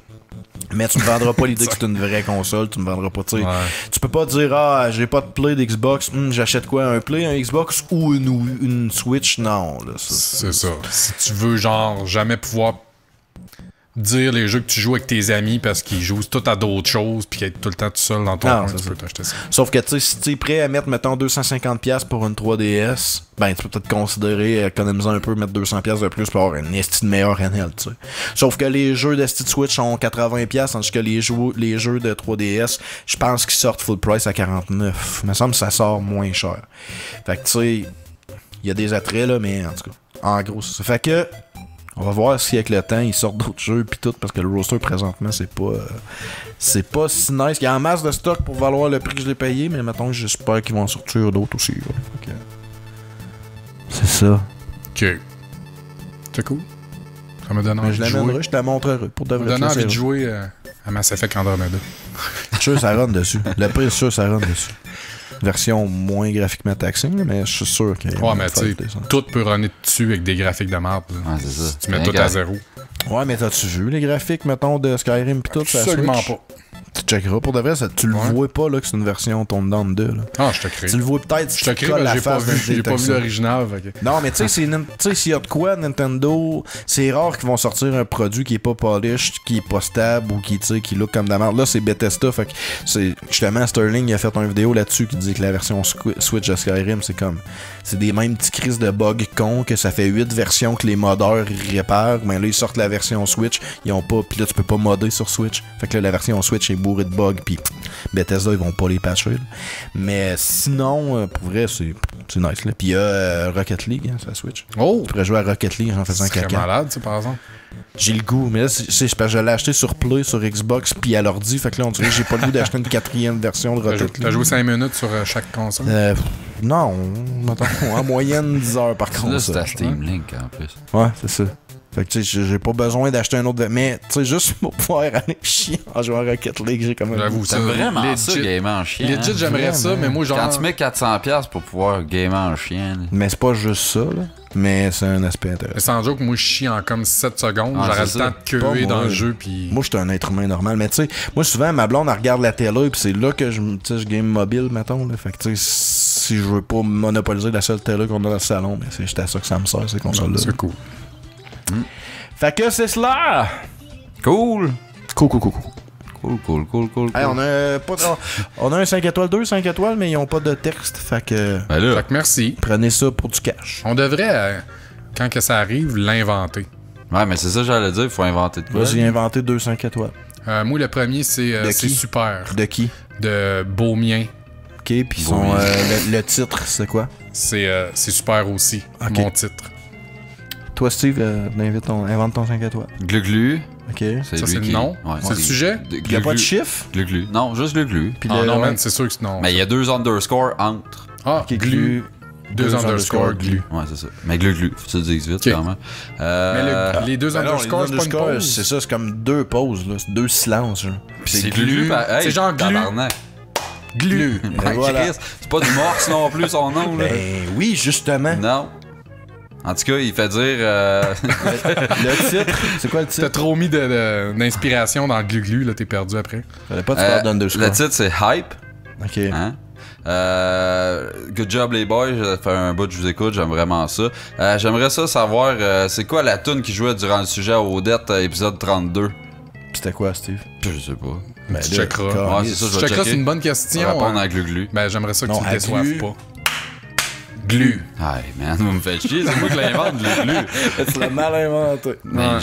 Mais tu me vendras pas l'idée que c'est une vraie console, tu me vendras pas, tu sais. Ouais. Tu peux pas dire, j'ai pas de play d'Xbox, j'achète quoi, un play, un Xbox ou une Switch? Non, là. C'est ça. Si tu veux, genre, jamais pouvoir dire les jeux que tu joues avec tes amis parce qu'ils jouent tout à d'autres choses puis être tout le temps tout seul dans ton coin, tu peux t'acheter ça. Sauf que tu sais, si tu es prêt à mettre, mettons, 250$ pour une 3DS, ben tu peux peut-être considérer économiser un peu, mettre 200$ de plus pour avoir une esti de meilleure NL, tu sais. Sauf que les jeux d'esti de Switch sont 80$, tandis que les jeux de 3DS, je pense qu'ils sortent full price à 49$. Il me semble que ça sort moins cher. Fait que tu sais, il y a des attraits là, mais en tout cas, en gros, c'est ça. Fait que on va voir si avec le temps ils sortent d'autres jeux pis tout, parce que le roster présentement c'est pas si nice. Il y a en masse de stock pour valoir le prix que je l'ai payé, mais mettons que j'espère qu'ils vont en sortir d'autres aussi. Okay. C'est ça. Ok. C'est cool. Ça me donne envie de jouer. Je te la montrerai pour de vrai. Ça me donne envie de jouer à Mass Effect Andromeda. Je suis sûr que ça run dessus. Le prix, je suis sûr que ça run dessus. Version moins graphiquement taxée, mais je suis sûr qu'il y a. Ouais, mais tu sais, tout peut runner dessus avec des graphiques de merde. Ouais, c'est ça. Tu mets tout à zéro. Ouais, mais t'as-tu vu les graphiques, mettons, de Skyrim pis tout? Absolument pas. Tu checkeras pour de vrai, tu le vois pas là que c'est une version Tone Down 2 là. Ah, je te crée. Tu le vois peut-être si tu colles la face. J'ai pas vu l'original. Non, mais tu sais, s'il y a de quoi Nintendo, c'est rare qu'ils vont sortir un produit qui est pas polished, qui est pas stable ou qui look comme de la merde. Là, c'est Bethesda, fait que c'est justement Sterling il a fait une vidéo là-dessus qui dit que la version Switch de Skyrim, c'est des mêmes petits crises de bugs cons que ça fait 8 versions que les modeurs réparent, mais là ils sortent la version Switch, ils ont pas, puis là tu peux pas modder sur Switch. Fait que là la version Switch est bourré de bugs, puis Bethesda ils vont pas les patcher. Là. Mais sinon, pour vrai, c'est nice là. Puis il y a Rocket League sur la Switch. Oh! Tu pourrais jouer à Rocket League en faisant caca. C'est malade, ça, par exemple. J'ai le goût, mais là, c'est parce que je l'ai acheté sur Play, sur Xbox, puis à l'ordi, fait que là, on dirait que j'ai pas le goût d'acheter une 4e version de Rocket League. T'as joué 5 minutes sur chaque console? Non, en moyenne 10 heures par console. Là, c'est à Steam Link, en plus. Ouais, c'est ça. Fait que tu sais, j'ai pas besoin d'acheter un autre. Mais tu sais, juste pour pouvoir aller chier en jouant à Rocket League, j'ai quand même. J'avoue, c'est vraiment ça, gamer en chien. Legit, hein? j'aimerais ça, mais moi, genre. Quand tu mets 400$ pour pouvoir gamer en chien. Mais c'est pas juste ça, là. Mais c'est un aspect Mais intéressant. sans joke, moi, je chie en comme 7 secondes. Ah, J'aurais le c'est temps ça. de Pas queuer moi. dans le jeu, puis... Moi, je suis un être humain normal. Mais tu sais, moi, souvent, ma blonde, elle regarde la télé, puis c'est là que je game mobile, mettons. Là. Fait que, tu sais, si je veux pas monopoliser la seule télé qu'on a dans le salon, mais c'est juste à ça que ça me sert, ces consoles-là. C'est cool. Fait que c'est cela! Cool. Cool. Cool. Hey, on a un 5 étoiles, 2 5 étoiles, mais ils ont pas de texte. Fait que Ben là, Fait que merci. prenez ça pour du cash. On devrait, quand que ça arrive, l'inventer. ouais, mais c'est ça que j'allais dire, il faut inventer de quoi. Vas-y, inventer 2 5 étoiles. Moi, le premier, c'est De c'est qui? super. De qui? De Beaumien. Ok, puis son, le titre, c'est quoi? C'est super aussi, Ok. mon titre. Toi, Steve, invente ton 5 étoiles. Glu-glu. Ok. C'est Ça, lui c'est le qui... nom? C'est le sujet? Il y a pas de chiffre? Glu-glu. Non, juste glu-glu. Puis Ah le- non, ouais. man, c'est sûr que c'est non. Mais il y a 2 underscores entre. Ah, Ok, glu. 2 underscore glu. Ouais, c'est ça. Mais glu-glu, faut que tu le dises vite, Ok. quand même. Mais les 2 Ben non, underscores, les c'est pas une underscores, pause. c'est ça, c'est comme 2 pauses, là. C'est 2 silences, genre. Puis c'est glu. c'est genre glu. Tabarnak. Glu. Ben, voilà. Chris, c'est pas du morse non plus son nom, là. Ben oui, justement. Non. En tout cas, il fait dire. Le titre, c'est quoi le T'as titre? trop mis d'inspiration dans le glu-glu, là, t'es perdu après. Fallait pas que tu parles d'underscore. le titre, c'est Hype. Ok. Hein? Good job les boys, ça fait un bout que je vous écoute, j'aime vraiment ça. J'aimerais ça savoir, c'est quoi la tune qui jouait durant le sujet à Odette, épisode 32? C'était quoi, Steve? Je sais pas. Ben, Tu là, checkeras. Ouais, c'est ça, je Tu vais checkeras, checker. c'est une bonne On va question. répondre hein. à Glu-Glu. Ben, j'aimerais ça que Non, tu à le déçoives glu. pas. Glu. Aïe, man, vous me faites chier, c'est moi qui l'invente, Glu-Glu. tu l'as mal inventé. Mais Ouais.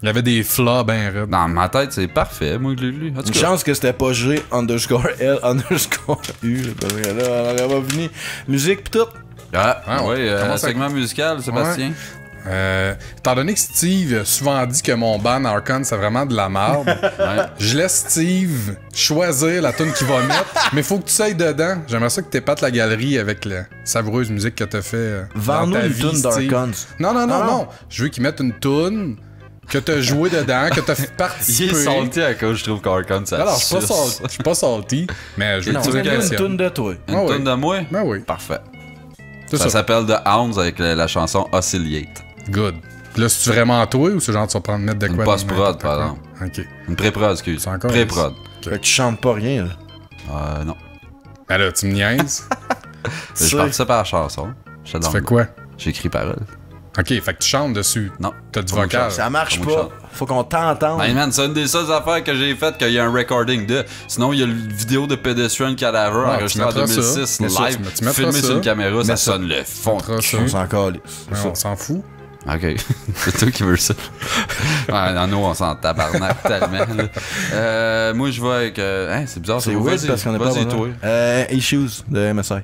Il y avait des flas ben raides. dans ma tête, c'est parfait, moi, Glu-Glu. En tout Une cas, chance que c'était pas G underscore L underscore U. Parce que là, on aurait pas fini. Musique pis tout. Ah, Ah, oui, comment ça- segment musical, Sébastien. Étant donné que Steve a souvent dit que mon ban Archon c'est vraiment de la merde, Ouais. je laisse Steve choisir la tune qu'il va mettre, mais faut que tu sailles dedans. J'aimerais ça que t'épates la galerie avec la savoureuse musique que t'as fait dans Vends-nous ta une vie, tune Steve. d'Archons. Non. Je veux qu'il mette une tune que t'as joué dedans, que t'as Il participé. est salty à cause je trouve qu'Arcon, ça Alors, je suis pas suce. salty, je suis pas salty, mais je veux Non, que tu c'est Une m'impressionnes. tune de toi. Une Ah oui. tune de moi? Ben oui, Parfait. c'est Ça ça. s'appelle The Hounds avec la chanson Oscillate. Good. Là, c'est-tu vraiment toi ou c'est genre tu vas prendre mettre de Une quoi? post-prod, n'importe quoi? pardon. Ok. Une pré-prod, excuse. C'est encore Pré-prod. Fait que tu chantes pas rien, là. Non. Ben là, tu me niaises. Je sais. participais à la chanson. Je Tu fais quoi? J'écris paroles. Ok, fait que tu chantes dessus. Non. T'as du Pas moi vocal. Ça marche Comment je pas. chante? Faut qu'on t'entende. Hey man, c'est une des seules affaires que j'ai faites qu'il y a un recording de. Sinon, il y a une vidéo de Pedestrian Cadaver Ouais, enregistrée tu en mettras ça. 2006 Mais ça, live, tu mettras filmé ça. sur une caméra, ça Mets ça. sonne le fond. Mettras ça. On s'en calisse. Ouais, on s'en fout. Ok, c'est toi qui veux ça. Ouais, non, nous, on s'en tabarnak tellement. Là. Moi, je vais avec. Hein, c'est bizarre, C'est ça. weird Vas-y, parce qu'on est pas vas-y, bon. toi. Issues de MSI.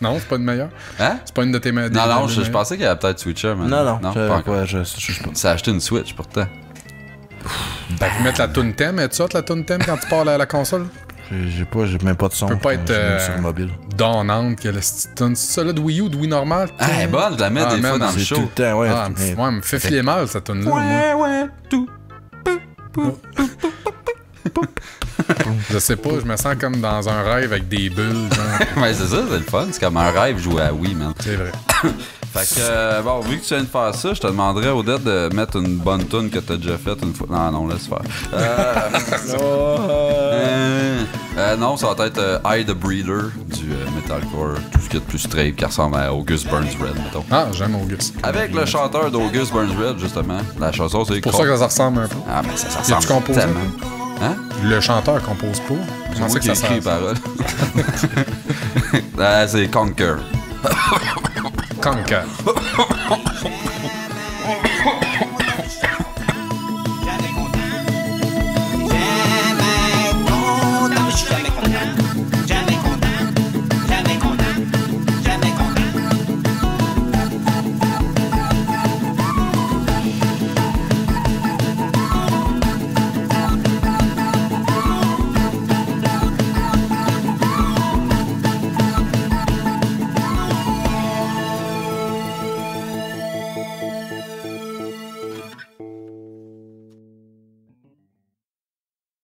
Non, c'est pas une meilleure. Hein? C'est pas une de tes meilleures. Non, je pensais qu'il y avait peut-être Switcher, mais. Non, pas je encore. pas, je sais pas. Ça a acheté une Switch pourtant. Fait que mettre la tune thème, es-tu sortes la tune thème quand tu pars à la console? J'ai même pas de son. Peut pas être, J'ai même sur le mobile. Donnante, que la petite tune. C'est ça là de Wii U, de Wii normal? Ah, elle est bonne, je la mets Ah, des man, fois dans le C'est show. tout le temps, ouais. Ah, ouais, me fait filer mal cette tune là. moi. Ouais, tout. Je sais pas, je me sens comme dans un rêve avec des bulles. genre. Ouais, c'est ça, c'est le fun. C'est comme un rêve jouer à Wii, man. C'est vrai. Fait que, bon, vu que tu viens de faire ça, je te demanderais, Odette, de mettre une bonne tune que t'as déjà faite une fois. Non, laisse faire. Non, ça va être I the Breeder du metalcore, tout ce qui est de plus straight qui ressemble à August Burns Red, mettons. Ah, j'aime Auguste. Avec le chanteur d'August Burns Red, justement. La chanson, c'est C'est pour ça que ça ressemble un peu. Ah, mais ça Y a-tu ressemble composé? tellement. Hein? Le chanteur compose pas. C'est Je moi pensais qui que ai ça écrit les paroles. C'est Conquer. Conquer.